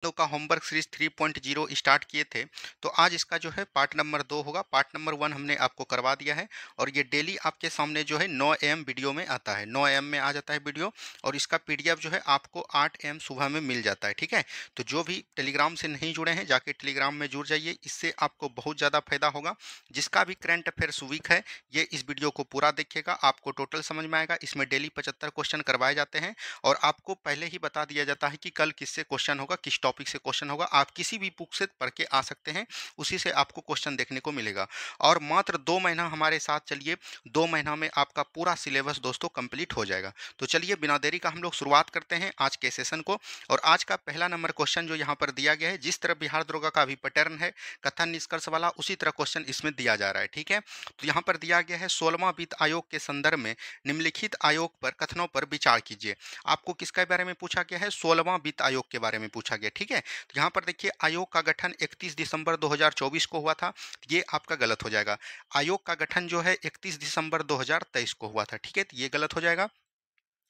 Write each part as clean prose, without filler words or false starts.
लोग का homework series 3.0 start किए थे। तो आज इसका जो है पार्ट नंबर 2 होगा। पार्ट नंबर 1 हमने आपको करवा दिया है और ये डेली आपके सामने जो है 9 AM वीडियो में आता है, 9 AM में आ जाता है वीडियो। और इसका पीडीएफ जो है आपको 8 AM सुबह में मिल जाता है, ठीक है। तो जो भी टेलीग्राम से नहीं जुड़े हैं जाके टेलीग्राम में जुड़ जाइए, इससे आपको बहुत ज़्यादा फायदा होगा। जिसका भी करंट अफेयर्स वीक है ये इस वीडियो को पूरा देखिएगा, आपको टोटल समझ में आएगा। इसमें डेली 75 क्वेश्चन करवाए जाते हैं और आपको पहले ही बता दिया जाता है कि कल किससे क्वेश्चन होगा, किस टॉपिक से क्वेश्चन होगा। आप किसी भी बुक से पढ़ के आ सकते हैं, उसी से आपको क्वेश्चन देखने को मिलेगा। और मात्र 2 महीना हमारे साथ चलिए, 2 महीना में आपका पूरा सिलेबस दोस्तों कंप्लीट हो जाएगा। तो चलिए बिना देरी का हम लोग शुरुआत करते हैं आज के सेशन को। और आज का पहला नंबर क्वेश्चन जो यहाँ पर दिया गया है, जिस तरह बिहार दरोगा का भी पैटर्न है कथन निष्कर्ष वाला, उसी तरह क्वेश्चन इसमें दिया जा रहा है, ठीक है। तो यहाँ पर दिया गया है 16वां वित्त आयोग के संदर्भ में निम्नलिखित आयोग पर कथनों पर विचार कीजिए। आपको किसके बारे में पूछा गया है? 16वां वित्त आयोग के बारे में पूछा गया, ठीक है। तो यहाँ पर देखिए आयोग का गठन 31 दिसंबर 2024 को हुआ था, ये आपका गलत हो जाएगा। आयोग का गठन जो है 31 दिसंबर 2023 को हुआ था, ठीक है, तो ये गलत हो जाएगा।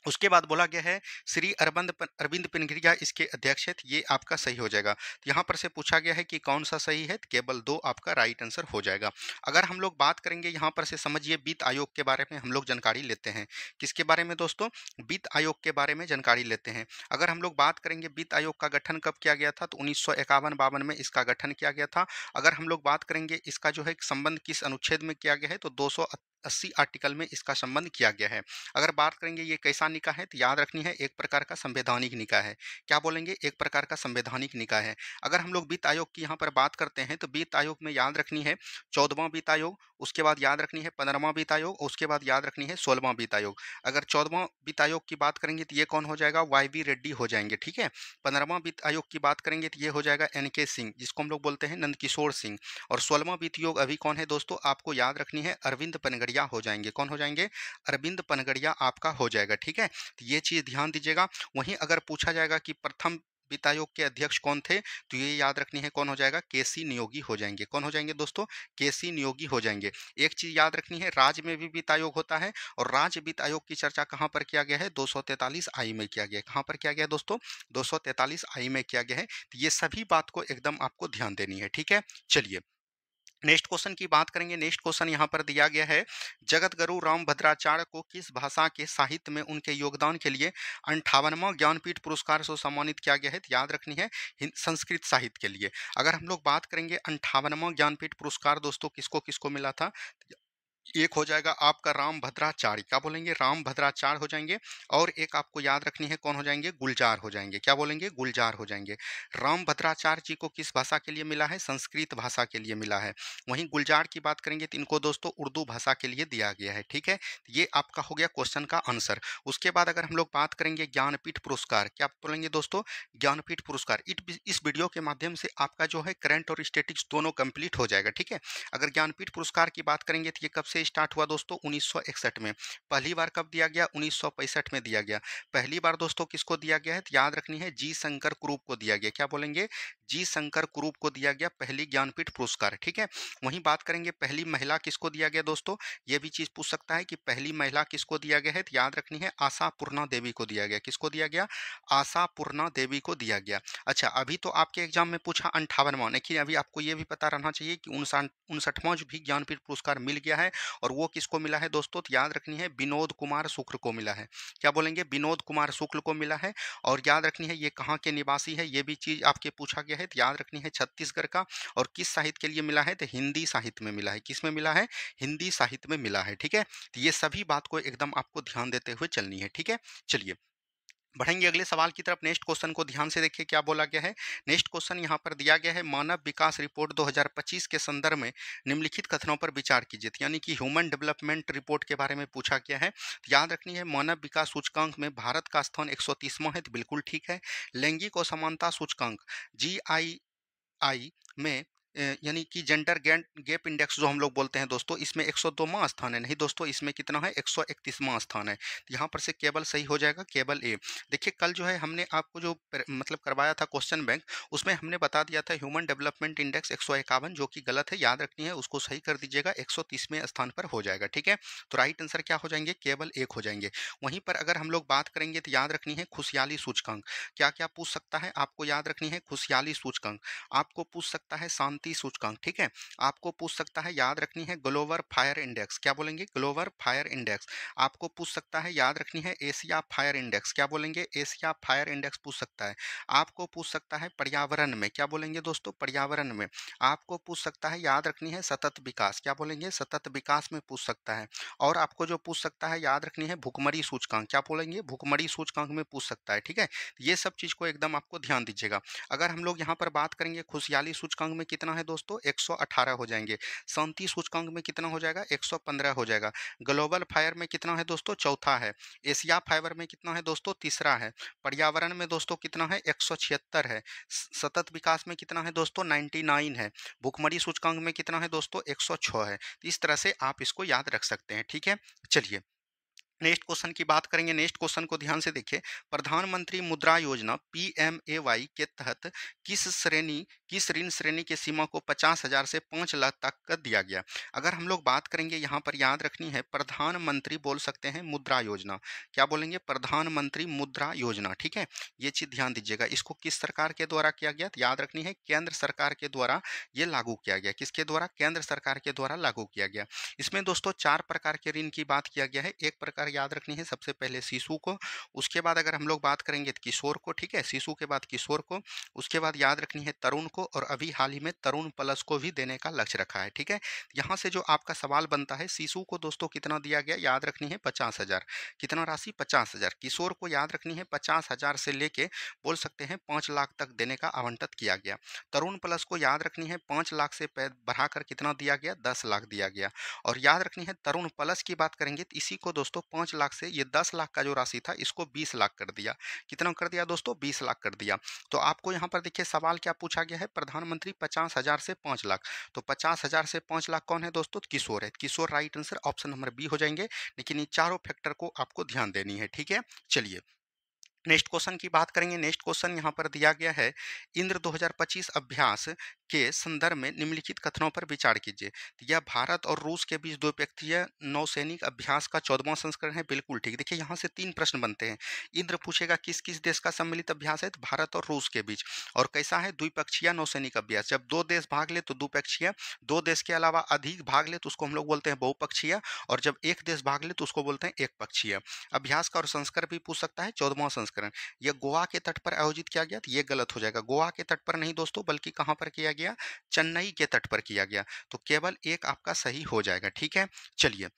उसके बाद बोला गया है श्री अरविंद पिनगिरिया इसके अध्यक्ष है, तो ये आपका सही हो जाएगा। तो यहाँ पर से पूछा गया है कि कौन सा सही है, तो केवल 2 आपका राइट आंसर हो जाएगा। अगर हम लोग बात करेंगे यहाँ पर से समझिए वित्त आयोग के बारे में हम लोग जानकारी लेते हैं। किसके बारे में दोस्तों? वित्त आयोग के बारे में जानकारी लेते हैं। अगर हम लोग बात करेंगे वित्त आयोग का गठन कब किया गया था, तो 1951-52 में इसका गठन किया गया था। अगर हम लोग बात करेंगे इसका जो है संबंध किस अनुच्छेद में किया गया है, तो 280 आर्टिकल में इसका संबंध किया गया है। अगर बात करेंगे ये कैसा निकाय है, तो याद रखनी है एक प्रकार का संवैधानिक निकाय है। क्या बोलेंगे? एक प्रकार का संवैधानिक निकाय है। अगर हम लोग वित्त आयोग की यहाँ पर बात करते हैं तो वित्त आयोग में याद रखनी है 14वां वित्त आयोग, उसके बाद याद रखनी है 15वां वित्त आयोग, और उसके बाद याद रखनी है 16वां वित्त आयोग। अगर 14वां वित्त आयोग की बात करेंगे तो ये कौन हो जाएगा? YV रेड्डी हो जाएंगे, ठीक है। 15वां वित्त आयोग की बात करेंगे तो ये हो जाएगा NK सिंह, जिसको हम लोग बोलते हैं नंदकिशोर सिंह। और 16वां वित्त आयोग अभी कौन है दोस्तों? आपको याद रखनी है अरविंद पनगड़िया हो जाएंगे। कौन हो जाएंगे? अरविंद पनगड़िया आपका हो जाएगा, ठीक है। तो ये चीज़ ध्यान दीजिएगा। वहीं अगर पूछा जाएगा कि प्रथम वित्त आयोग के अध्यक्ष कौन थे, तो ये याद रखनी है कौन हो जाएगा? KC नियोगी हो जाएंगे। कौन हो जाएंगे दोस्तों? KC नियोगी हो जाएंगे। एक चीज याद रखनी है, राज्य में भी वित्त आयोग होता है और राज्य वित्त आयोग की चर्चा कहाँ पर किया गया है? 243 आई में किया गया है। कहाँ पर किया गया है दोस्तों? 243 आई में किया गया है। तो ये सभी बात को एकदम आपको ध्यान देनी है, ठीक है। चलिए नेक्स्ट क्वेश्चन की बात करेंगे। नेक्स्ट क्वेश्चन यहाँ पर दिया गया है, जगत गुरु रामभद्राचार्य को किस भाषा के साहित्य में उनके योगदान के लिए 58वां ज्ञानपीठ पुरस्कार से सम्मानित किया गया है? तो याद रखनी है संस्कृत साहित्य के लिए। अगर हम लोग बात करेंगे 58वां ज्ञानपीठ पुरस्कार दोस्तों किसको किसको मिला था, एक हो जाएगा आपका राम भद्राचार्य। क्या बोलेंगे? राम भद्राचार्य हो जाएंगे। और एक आपको याद रखनी है कौन हो जाएंगे? गुलजार हो जाएंगे। क्या बोलेंगे? गुलजार हो जाएंगे। राम भद्राचार्य जी को किस भाषा के लिए मिला है? संस्कृत भाषा के लिए मिला है। वहीं गुलजार की बात करेंगे तो इनको दोस्तों उर्दू भाषा के लिए दिया गया है, ठीक है। ये आपका हो गया क्वेश्चन का आंसर। उसके बाद अगर हम लोग बात करेंगे ज्ञानपीठ पुरस्कार, क्या बोलेंगे दोस्तों? ज्ञानपीठ पुरस्कार। इस वीडियो के माध्यम से आपका जो है करंट और स्टेटिक्स दोनों कंप्लीट हो जाएगा, ठीक है। अगर ज्ञानपीठ पुरस्कार की बात करेंगे तो ये कब से स्टार्ट हुआ दोस्तों? 1961 में। पहली बार कब दिया गया? 1965 में दिया गया। पहली बार दोस्तों किसको दिया गया है? तो याद रखनी है जी शंकर कुरूप को दिया गया। क्या बोलेंगे? जी शंकर कुरूप को दिया गया पहली ज्ञानपीठ पुरस्कार, ठीक है। वहीं बात करेंगे पहली महिला किसको दिया गया दोस्तों, ये भी चीज पूछ सकता है कि पहली महिला किसको दिया गया है, तो याद रखनी है आशा पूर्णा देवी को दिया गया। किसको दिया गया? आशा पूर्णा देवी को दिया गया। अच्छा, अभी तो आपके एग्जाम में पूछा 58वां, लेकिन अभी आपको ये भी पता रहना चाहिए कि 59वां जो भी ज्ञानपीठ पुरस्कार मिल गया है और वो किसको मिला है दोस्तों, तो याद रखनी है विनोद कुमार शुक्ल को मिला है। क्या बोलेंगे? विनोद कुमार शुक्ल को मिला है। और याद रखनी है ये कहाँ के निवासी है, ये भी चीज आपके पूछा गया है, तो याद रखनी है छत्तीसगढ़ का। और किस साहित्य के लिए मिला है, तो हिंदी साहित्य में मिला है। किस में मिला है? हिंदी साहित्य में मिला है, ठीक है। तो ये सभी बात को एकदम आपको ध्यान देते हुए चलनी है, ठीक है। चलिए बढ़ेंगे अगले सवाल की तरफ। नेक्स्ट क्वेश्चन को ध्यान से देखिए क्या बोला गया है। नेक्स्ट क्वेश्चन यहाँ पर दिया गया है, मानव विकास रिपोर्ट 2025 के संदर्भ में निम्नलिखित कथनों पर विचार कीजिए। यानी कि ह्यूमन डेवलपमेंट रिपोर्ट के बारे में पूछा गया है। तो याद रखनी है मानव विकास सूचकांक में भारत का स्थान 130वां है, तो बिल्कुल ठीक है। लैंगिक असमानता सूचकांक GII में यानी कि जेंडर गैप इंडेक्स जो हम लोग बोलते हैं दोस्तों, इसमें 102वां स्थान है। नहीं दोस्तों, इसमें कितना है, 131वां स्थान है। तो यहाँ पर से केवल सही हो जाएगा केवल ए। देखिए कल जो है हमने आपको जो मतलब करवाया था क्वेश्चन बैंक, उसमें हमने बता दिया था ह्यूमन डेवलपमेंट इंडेक्स 151, जो कि गलत है, याद रखनी है, उसको सही कर दीजिएगा, 130वें स्थान पर हो जाएगा। ठीक है, तो राइट आंसर क्या हो जाएंगे, केवल एक हो जाएंगे। वहीं पर अगर हम लोग बात करेंगे तो याद रखनी है खुशहाली सूचकांक। क्या क्या पूछ सकता है, आपको याद रखनी है खुशहाली सूचकांक, आपको पूछ सकता है शांति सूचकांक। ठीक है, आपको पूछ सकता है, याद रखनी है ग्लोबल फायर इंडेक्स। क्या बोलेंगे, ग्लोबल फायर इंडेक्स। आपको पूछ सकता है, याद रखनी है एशिया फायर इंडेक्स। क्या बोलेंगे, एशिया फायर इंडेक्स पूछ सकता है। आपको पूछ सकता है पर्यावरण में। क्या बोलेंगे दोस्तों, पर्यावरण में। आपको पूछ सकता है, याद रखनी है सतत विकास। क्या बोलेंगे, सतत विकास में पूछ सकता है। और आपको जो पूछ सकता है, याद रखनी है भुखमरी सूचकांक। क्या बोलेंगे, भुखमरी सूचकांक में पूछ सकता है। ठीक है, ये सब चीज को एकदम आपको ध्यान दीजिएगा। अगर हम लोग यहाँ पर बात करेंगे खुशहाली सूचकांक में कितना है दोस्तों, 118 हो जाएंगे। शांति सूचकांक में कितना हो जाएगा, 115 हो जाएगा। ग्लोबल फायर में कितना है दोस्तों, चौथा है। एशिया फाइबर में कितना है दोस्तों, तीसरा है। पर्यावरण में दोस्तों कितना है, 176 है। सतत विकास में कितना है दोस्तों, 99 है। भुखमरी सूचकांक में कितना है दोस्तों, 106 है। इस तरह से आप इसको याद रख सकते हैं। ठीक है, चलिए नेक्स्ट क्वेश्चन की बात करेंगे। नेक्स्ट क्वेश्चन को ध्यान से देखिए। प्रधानमंत्री मुद्रा योजना पीएमएवाई के तहत किस ऋण श्रेणी की सीमा को 50,000 से 5 लाख तक कर दिया गया। अगर हम लोग बात करेंगे, यहाँ पर याद रखनी है प्रधानमंत्री बोल सकते हैं मुद्रा योजना। क्या बोलेंगे, प्रधानमंत्री मुद्रा योजना। ठीक है, ये चीज ध्यान दीजिएगा। इसको किस सरकार के द्वारा किया गया, तो याद रखनी है केंद्र सरकार के द्वारा ये लागू किया गया। किसके द्वारा, केंद्र सरकार के द्वारा लागू किया गया। इसमें दोस्तों 4 प्रकार के ऋण की बात किया गया है। एक प्रकार याद रखनी है सबसे पहले शिशु को, उसके बाद अगर हम लोग बात करेंगे तो किशोर को। ठीक है, शिशु के बाद किशोर को, उसके बाद याद रखनी है तरुण को, और अभी हाल ही में तरुण प्लस को भी देने का लक्ष्य रखा है। ठीक है, यहाँ से जो आपका सवाल बनता है, शिशु को दोस्तों कितना दिया गया, याद रखनी है 50,000। कितना राशि, 50,000। किशोर को याद रखनी है 50,000 से लेके बोल सकते हैं 5 लाख तक देने का आवंटित किया गया। तरुण प्लस को याद रखनी है 5 लाख से बढ़ाकर कितना दिया गया, 10 लाख दिया गया। और याद रखनी है तरुण प्लस की बात करेंगे तो इसी को दोस्तों 5 लाख से ये 10 लाख का जो राशि था, इसको 20 लाख कर दिया। कितना कर दिया दोस्तों, 20 लाख कर दिया। तो आपको यहाँ पर देखिए सवाल क्या पूछा गया है, प्रधानमंत्री 50,000 से 5 लाख। तो 50,000 से 5 लाख कौन है दोस्तों, किशोर है। Kishore right answer option number B हो जाएंगे। लेकिन ये चारों फैक्टर को आपको ध्यान देनी है। ठीक है, चलिए नेक्स्ट क्वेश्चन की बात करेंगे। नेक्स्ट क्वेश्चन यहाँ पर दिया गया है, इंद्र 2025 अभ्यास के संदर्भ में निम्नलिखित कथनों पर विचार कीजिए। तो यह भारत और रूस के बीच द्विपक्षीय नौसैनिक अभ्यास का 14वां संस्करण है। बिल्कुल ठीक। देखिए यहाँ से 3 प्रश्न बनते हैं। इंद्र पूछेगा किस किस देश का सम्मिलित अभ्यास है, तो भारत और रूस के बीच। और कैसा है, द्विपक्षीय नौसैनिक अभ्यास। जब 2 देश भाग ले तो द्विपक्षीय, 2 देश के अलावा अधिक भाग ले तो उसको हम लोग बोलते हैं बहुपक्षीय, और जब एक देश भाग ले तो उसको बोलते हैं एक पक्षीय। अभ्यास का और संस्करण भी पूछ सकता है, 14वां संस्करण। यह गोवा के तट पर आयोजित किया गया, तो ये गलत हो जाएगा। गोवा के तट पर नहीं दोस्तों, बल्कि कहां पर किया गया, चेन्नई के तट पर किया गया। तो केवल एक आपका सही हो जाएगा। ठीक है, चलिए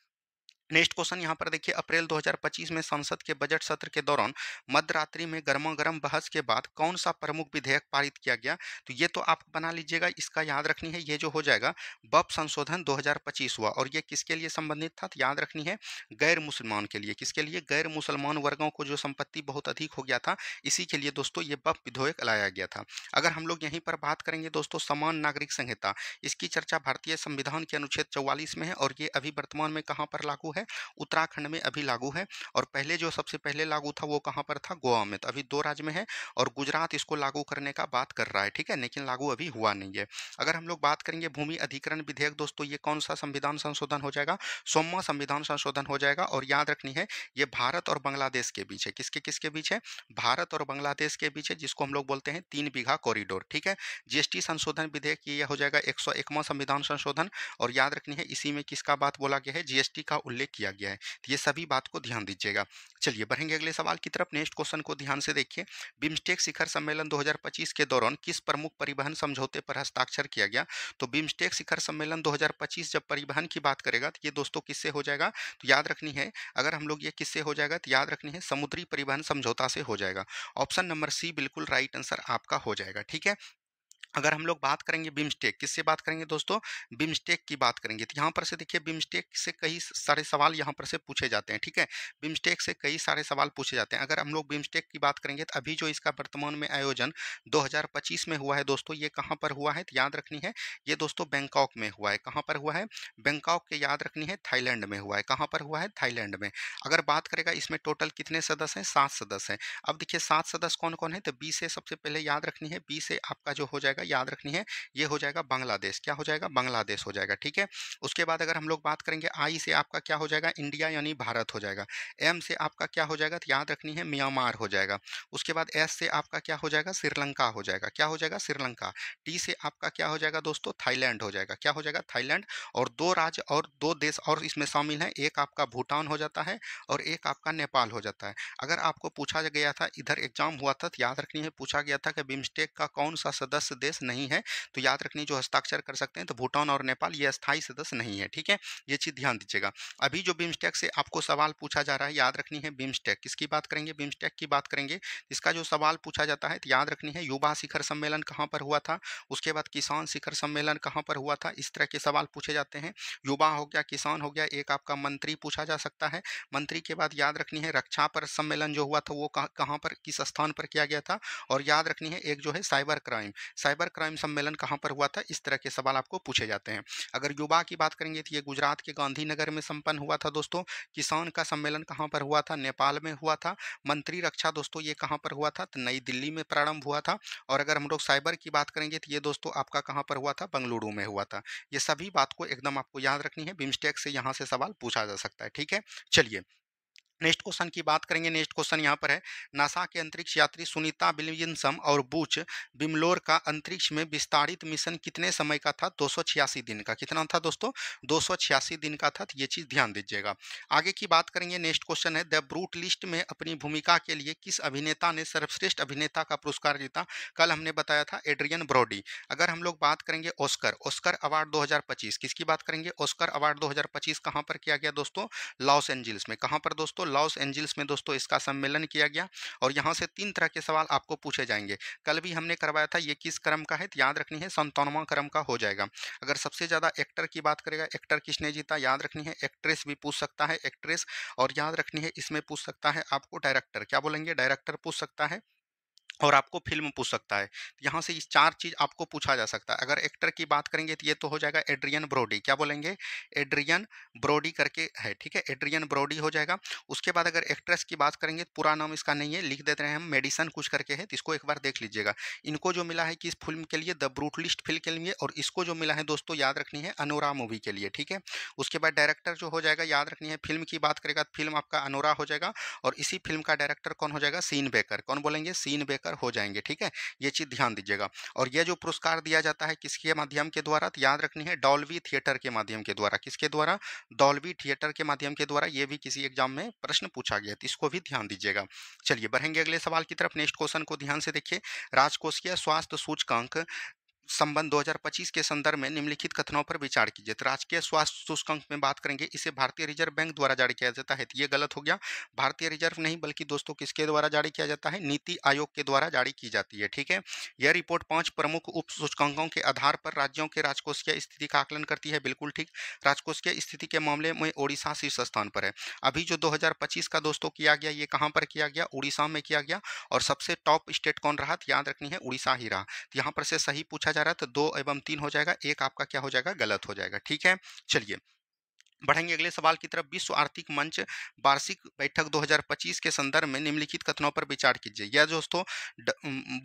नेक्स्ट क्वेश्चन यहाँ पर देखिए। अप्रैल 2025 में संसद के बजट सत्र के दौरान मध्यरात्रि में गर्मागर्म बहस के बाद कौन सा प्रमुख विधेयक पारित किया गया, तो ये तो आप बना लीजिएगा। इसका याद रखनी है, ये जो हो जाएगा बप संशोधन 2025 हुआ। और ये किसके लिए संबंधित था, तो याद रखनी है गैर मुसलमान के लिए। किसके लिए, गैर मुसलमान वर्गों को जो संपत्ति बहुत अधिक हो गया था, इसी के लिए दोस्तों ये बप विधेयक लाया गया था। अगर हम लोग यहीं पर बात करेंगे दोस्तों, समान नागरिक संहिता, इसकी चर्चा भारतीय संविधान के अनुच्छेद 44 में है। और ये अभी वर्तमान में कहाँ पर लागू है, उत्तराखंड में अभी लागू है। और पहले जो सबसे पहले लागू था वो कहां पर था, गोवा में। तो अभी 2 राज्य में है, और गुजरात इसको लागू करने का बात कर रहा है। ठीक है, लेकिन लागू अभी हुआ नहीं है। अगर हम लोग बात करेंगे भूमि अधिग्रहण विधेयक दोस्तों, ये कौन सा संविधान संशोधन हो जाएगा, 100वां संविधान संशोधन हो जाएगा। और याद रखनी है ये भारत और बांग्लादेश के बीच है। किसके किसके बीच है, भारत और बांग्लादेश के बीच है, जिसको हम लोग बोलते हैं 3 बीघा कॉरिडोर। ठीक है, जीएसटी संशोधन विधेयक ये हो जाएगा 101वां संविधान संशोधन। और याद रखनी है इसी में किसका बात बोला गया है, जीएसटी का उल्लेख किया गया है। तो ये सभी बात को ध्यान दीजिएगा। चलिए बढ़ेंगे अगले सवाल की तरफ। नेक्स्ट क्वेश्चन को ध्यान से देखिए। बिम्स्टेक शिखर सम्मेलन 2025 के दौरान किस प्रमुख परिवहन समझौते पर हस्ताक्षर किया गया। तो बिम्स्टेक शिखर सम्मेलन 2025 जब परिवहन की बात करेगा तो ये दोस्तों किससे हो जाएगा, तो याद रखनी है, अगर हम लोग ये किससे हो जाएगा, तो याद रखनी है समुद्री परिवहन समझौता से हो जाएगा। ऑप्शन नंबर सी बिल्कुल राइट आंसर आपका हो जाएगा। ठीक है, अगर हम लोग बात करेंगे बिम्स्टेक, किससे बात करेंगे दोस्तों? बिम्स्टेक की बात करेंगे। तो यहाँ पर से देखिए बिम्स्टेक से कई सारे सवाल यहाँ पर से पूछे जाते हैं, ठीक है? बिम्स्टेक से कई सारे सवाल पूछे जाते हैं। अगर हम लोग बिम्स्टेक की बात करेंगे तो अभी जो इसका वर्तमान में आयोजन 2025 में हुआ है दोस्तों, ये कहाँ पर हुआ है? तो याद रखनी है, ये दोस्तों बैंकॉक में हुआ है। कहाँ पर हुआ है? बैंकॉक के याद रखनी है, थाईलैंड में हुआ है। कहाँ पर हुआ है? थाईलैंड में। अगर बात करेगा इसमें टोटल कितने सदस्य हैं? 7 सदस्य हैं। अब देखिए 7 सदस्य कौन-कौन है? तो बी से सबसे पहले याद रखनी है, बी से आपका जो हो जाएगा याद रखनी है, ये हो जाएगा बांग्लादेश। क्या हो जाएगा? बांग्लादेश हो जाएगा, ठीक है? उसके बाद अगर हम लोग बात करेंगे आई से आपका क्या हो जाएगा? इंडिया यानी भारत हो जाएगा। एम से आपका क्या हो जाएगा? तो याद रखनी है म्यांमार हो जाएगा। उसके बाद एस से आपका क्या हो जाएगा? श्रीलंका हो जाएगा। क्या हो जाएगा? श्रीलंका। टी से आपका क्या हो जाएगा दोस्तों? थाईलैंड हो जाएगा। क्या हो जाएगा? थाईलैंड। और 2 राज्य और 2 देश और इसमें शामिल हैं। एक आपका भूटान हो जाता है और एक आपका नेपाल हो जाता है। अगर आपको पूछा गया था, इधर एग्जाम हुआ था, तो याद रखनी है पूछा गया था कि बिम्स्टेक का कौन सा सदस्य देश नहीं है? तो याद रखनी जो हस्ताक्षर कर सकते हैं, तो भूटान और नेपाल ये अस्थायी सदस्य नहीं है, ठीक है? ये चीज़ ध्यान दीजिएगा। अभी जो बिम्स्टेक से आपको सवाल पूछा जा रहा है, याद रखनी है बिम्स्टेक। किसकी बात करेंगे? बिम्स्टेक की बात करेंगे। इसका जो सवाल पूछा जाता है, तो याद रखनी है युवा शिखर सम्मेलन कहाँ पर हुआ था? उसके बाद किसान शिखर सम्मेलन कहाँ पर हुआ था? इस तरह के सवाल पूछे जाते हैं। युवा हो गया, किसान हो गया, एक आपका मंत्री पूछा जा सकता है। मंत्री के बाद याद रखनी है रक्षा पर सम्मेलन जो हुआ था वो कहाँ पर, किस स्थान पर किया गया था? और याद रखनी है एक जो है साइबर क्राइम सम्मेलन कहाँ पर हुआ था? इस तरह के सवाल आपको पूछे जाते हैं। अगर युवा की बात करेंगे तो ये गुजरात के गांधीनगर में संपन्न हुआ था दोस्तों। किसान का सम्मेलन कहाँ पर हुआ था? नेपाल में हुआ था। मंत्री रक्षा दोस्तों ये कहाँ पर हुआ था? तो नई दिल्ली में प्रारंभ हुआ था। और अगर हम लोग साइबर की बात करेंगे तो ये दोस्तों आपका कहाँ पर हुआ था? बेंगलुरु में हुआ था। ये सभी बात को एकदम आपको याद रखनी है, बिम्स्टेक से यहाँ से सवाल पूछा जा सकता है, ठीक है? चलिए नेक्स्ट क्वेश्चन की बात करेंगे। नेक्स्ट क्वेश्चन यहाँ पर है, नासा के अंतरिक्ष यात्री सुनीता विलियम्सन और बूच विमलोर का अंतरिक्ष में विस्तारित मिशन कितने समय का था? 286 दिन का। कितना था दोस्तों? 286 दिन का था। तो ये चीज ध्यान दीजिएगा। आगे की बात करेंगे। नेक्स्ट क्वेश्चन है, द ब्रूट लिस्ट में अपनी भूमिका के लिए किस अभिनेता ने सर्वश्रेष्ठ अभिनेता का पुरस्कार जीता? कल हमने बताया था एड्रियन ब्रोडी। अगर हम लोग बात करेंगे ऑस्कर अवार्ड 2025, किसकी बात करेंगे? ऑस्कर अवार्ड 2025 कहाँ पर किया गया दोस्तों? लॉस एंजल्स में। कहाँ पर दोस्तों? लॉस एंजल्स में दोस्तों इसका सम्मेलन किया गया। और यहाँ से 3 तरह के सवाल आपको पूछे जाएंगे। कल भी हमने करवाया था, ये किस क्रम का है? तो याद रखनी है 57वां क्रम का हो जाएगा। अगर सबसे ज्यादा एक्टर की बात करेगा, एक्टर किसने जीता? याद रखनी है एक्ट्रेस भी पूछ सकता है, एक्ट्रेस। और याद रखनी है इसमें पूछ सकता है आपको डायरेक्टर। क्या बोलेंगे? डायरेक्टर पूछ सकता है। और आपको फ़िल्म पूछ सकता है। यहाँ से इस 4 चीज़ आपको पूछा जा सकता है। अगर एक्टर की बात करेंगे तो ये तो हो जाएगा एड्रियन ब्रोडी। क्या बोलेंगे? एड्रियन ब्रोडी करके है, ठीक है? एड्रियन ब्रोडी हो जाएगा। उसके बाद अगर एक्ट्रेस की बात करेंगे तो पूरा नाम इसका नहीं है, लिख देते हैं हम, मेडिसन कुछ करके है, तो इसको एक बार देख लीजिएगा। इनको जो मिला है किस फ़िल्म के लिए? द ब्रूटलिस्ट फ़िल्म के लिए। और इसको जो मिला है दोस्तों याद रखनी है अनोरा मूवी के लिए, ठीक है? उसके बाद डायरेक्टर जो हो जाएगा याद रखनी है, फ़िल्म की बात करेगा तो फ़िल्म आपका अनोरा हो जाएगा। और इसी फ़िल्म का डायरेक्टर कौन हो जाएगा? Sean Baker. कौन बोलेंगे? सीन बेकर हो जाएंगे, ठीक है? ये चीज़ ध्यान दीजिएगा। और ये जो पुरस्कार दिया जाता है किसके माध्यम के द्वारा? तो याद रखनी है डॉल्बी थिएटर के माध्यम के द्वारा। किसके द्वारा? डॉल्बी थिएटर के माध्यम के द्वारा। ये भी किसी एग्जाम में प्रश्न पूछा गया, तो इसको भी ध्यान दीजिएगा। चलिए बढ़ेंगे अगले सवाल की तरफ। नेक्स्ट क्वेश्चन को ध्यान से देखिए। राजकोषीय स्वास्थ्य सूचकांक संबंध 2025 के संदर्भ में निम्नलिखित कथनों पर विचार कीजिए। तो राजकीय स्वास्थ्य सूचकांक में बात करेंगे, इसे भारतीय रिजर्व बैंक द्वारा जारी किया जाता है। तो ये गलत हो गया। भारतीय रिजर्व नहीं बल्कि दोस्तों किसके द्वारा जारी किया जाता है? नीति आयोग के द्वारा जारी की जाती है, ठीक है? यह रिपोर्ट 5 प्रमुख उप सूचकांकों के आधार पर राज्यों के राजकोषीय स्थिति का आकलन करती है। बिल्कुल ठीक। राजकोषीय स्थिति के मामले में ओडिशा शीर्ष स्थान पर है। अभी जो 2025 का दोस्तों किया गया, ये कहाँ पर किया गया? उड़ीसा में किया गया। और सबसे टॉप स्टेट कौन रहा? तो याद रखनी है उड़ीसा ही रहा। तो यहाँ पर से सही पूछा जा रहा है तो 2 एवं 3 हो जाएगा, एक आपका क्या हो जाएगा? गलत हो जाएगा, ठीक है? चलिए बढ़ेंगे अगले सवाल की तरफ। विश्व आर्थिक मंच वार्षिक बैठक 2025 के संदर्भ में निम्नलिखित कथनों पर विचार कीजिए। यह दोस्तों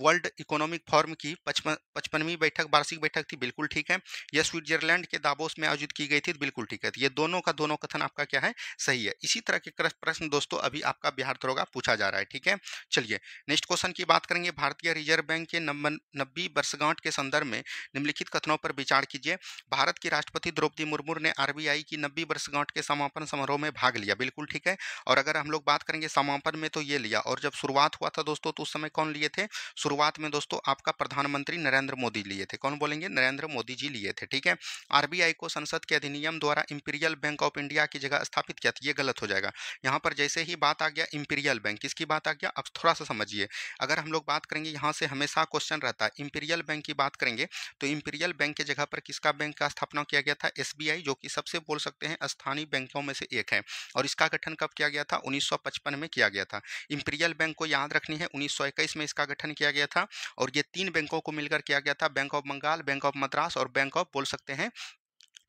वर्ल्ड इकोनॉमिक फोरम की 55वीं बैठक, वार्षिक बैठक थी। बिल्कुल ठीक है। यह स्विट्जरलैंड के दावोस में आयोजित की गई थी। बिल्कुल ठीक है। तो ये दोनों का दोनों कथन आपका क्या है? सही है। इसी तरह के प्रश्न दोस्तों अभी आपका बिहार दरोगा पूछा जा रहा है, ठीक है? चलिए नेक्स्ट क्वेश्चन की बात करेंगे। भारतीय रिजर्व बैंक के 90वीं वर्षगांठ के संदर्भ में निम्नलिखित कथनों पर विचार कीजिए। भारत की राष्ट्रपति द्रौपदी मुर्मू ने आरबीआई की 90 वर्षगांठ के समापन समारोह में भाग लिया, बिल्कुल ठीक है। और अगर हम लोग बात करेंगे समापन में तो ये लिया, और जब शुरुआत हुआ था दोस्तों तो उस समय कौन लिए थे? शुरुआत में दोस्तों आपका प्रधानमंत्री नरेंद्र मोदी लिए थे। कौन बोलेंगे? नरेंद्र मोदी जी लिए थे, ठीक है। आरबीआई को संसद के अधिनियम द्वारा इंपीरियल बैंक ऑफ इंडिया की जगह स्थापित किया था, ये गलत हो जाएगा। यहाँ पर जैसे ही बात आ गया इंपीरियल बैंक, किसकी बात आ गया? अब थोड़ा सा समझिए। अगर हम लोग बात करेंगे, यहाँ से हमेशा क्वेश्चन रहता है, इंपीरियल बैंक की बात करेंगे तो इंपीरियल बैंक की जगह पर किसका बैंक का स्थापना किया गया था? एसबीआई, जो कि सबसे बोल सकते हैं स्थानीय बैंकों में से एक है। और इसका गठन कब किया गया था? 1955 में किया गया था। इंपीरियल बैंक को याद रखनी है, 1921 में इसका गठन किया गया था। और ये 3 बैंकों को मिलकर किया गया था, bank of Bengal, bank of Madras और बैंक ऑफ बोल सकते हैं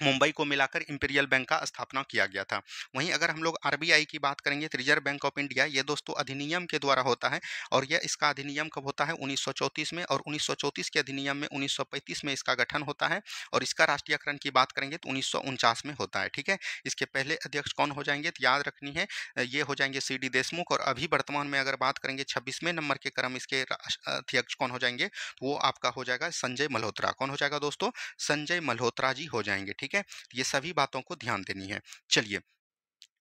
मुंबई को मिलाकर इंपीरियल बैंक का स्थापना किया गया था। वहीं अगर हम लोग आरबीआई की बात करेंगे तो रिजर्व बैंक ऑफ इंडिया, ये दोस्तों अधिनियम के द्वारा होता है। और यह इसका अधिनियम कब होता है? 1934 में। और 1934 के अधिनियम में 1935 में इसका गठन होता है। और इसका राष्ट्रीयकरण की बात करेंगे तो 1949 में होता है, ठीक है। इसके पहले अध्यक्ष कौन हो जाएंगे? तो याद रखनी है, ये हो जाएंगे सी डी देशमुख। और अभी वर्तमान में अगर बात करेंगे 26वें नंबर के क्रम इसके अध्यक्ष कौन हो जाएंगे? तो वो आपका हो जाएगा संजय मल्होत्रा। कौन हो जाएगा दोस्तों? संजय मल्होत्रा जी हो जाएंगे, ठीक है। ये सभी बातों को ध्यान देनी है। चलिए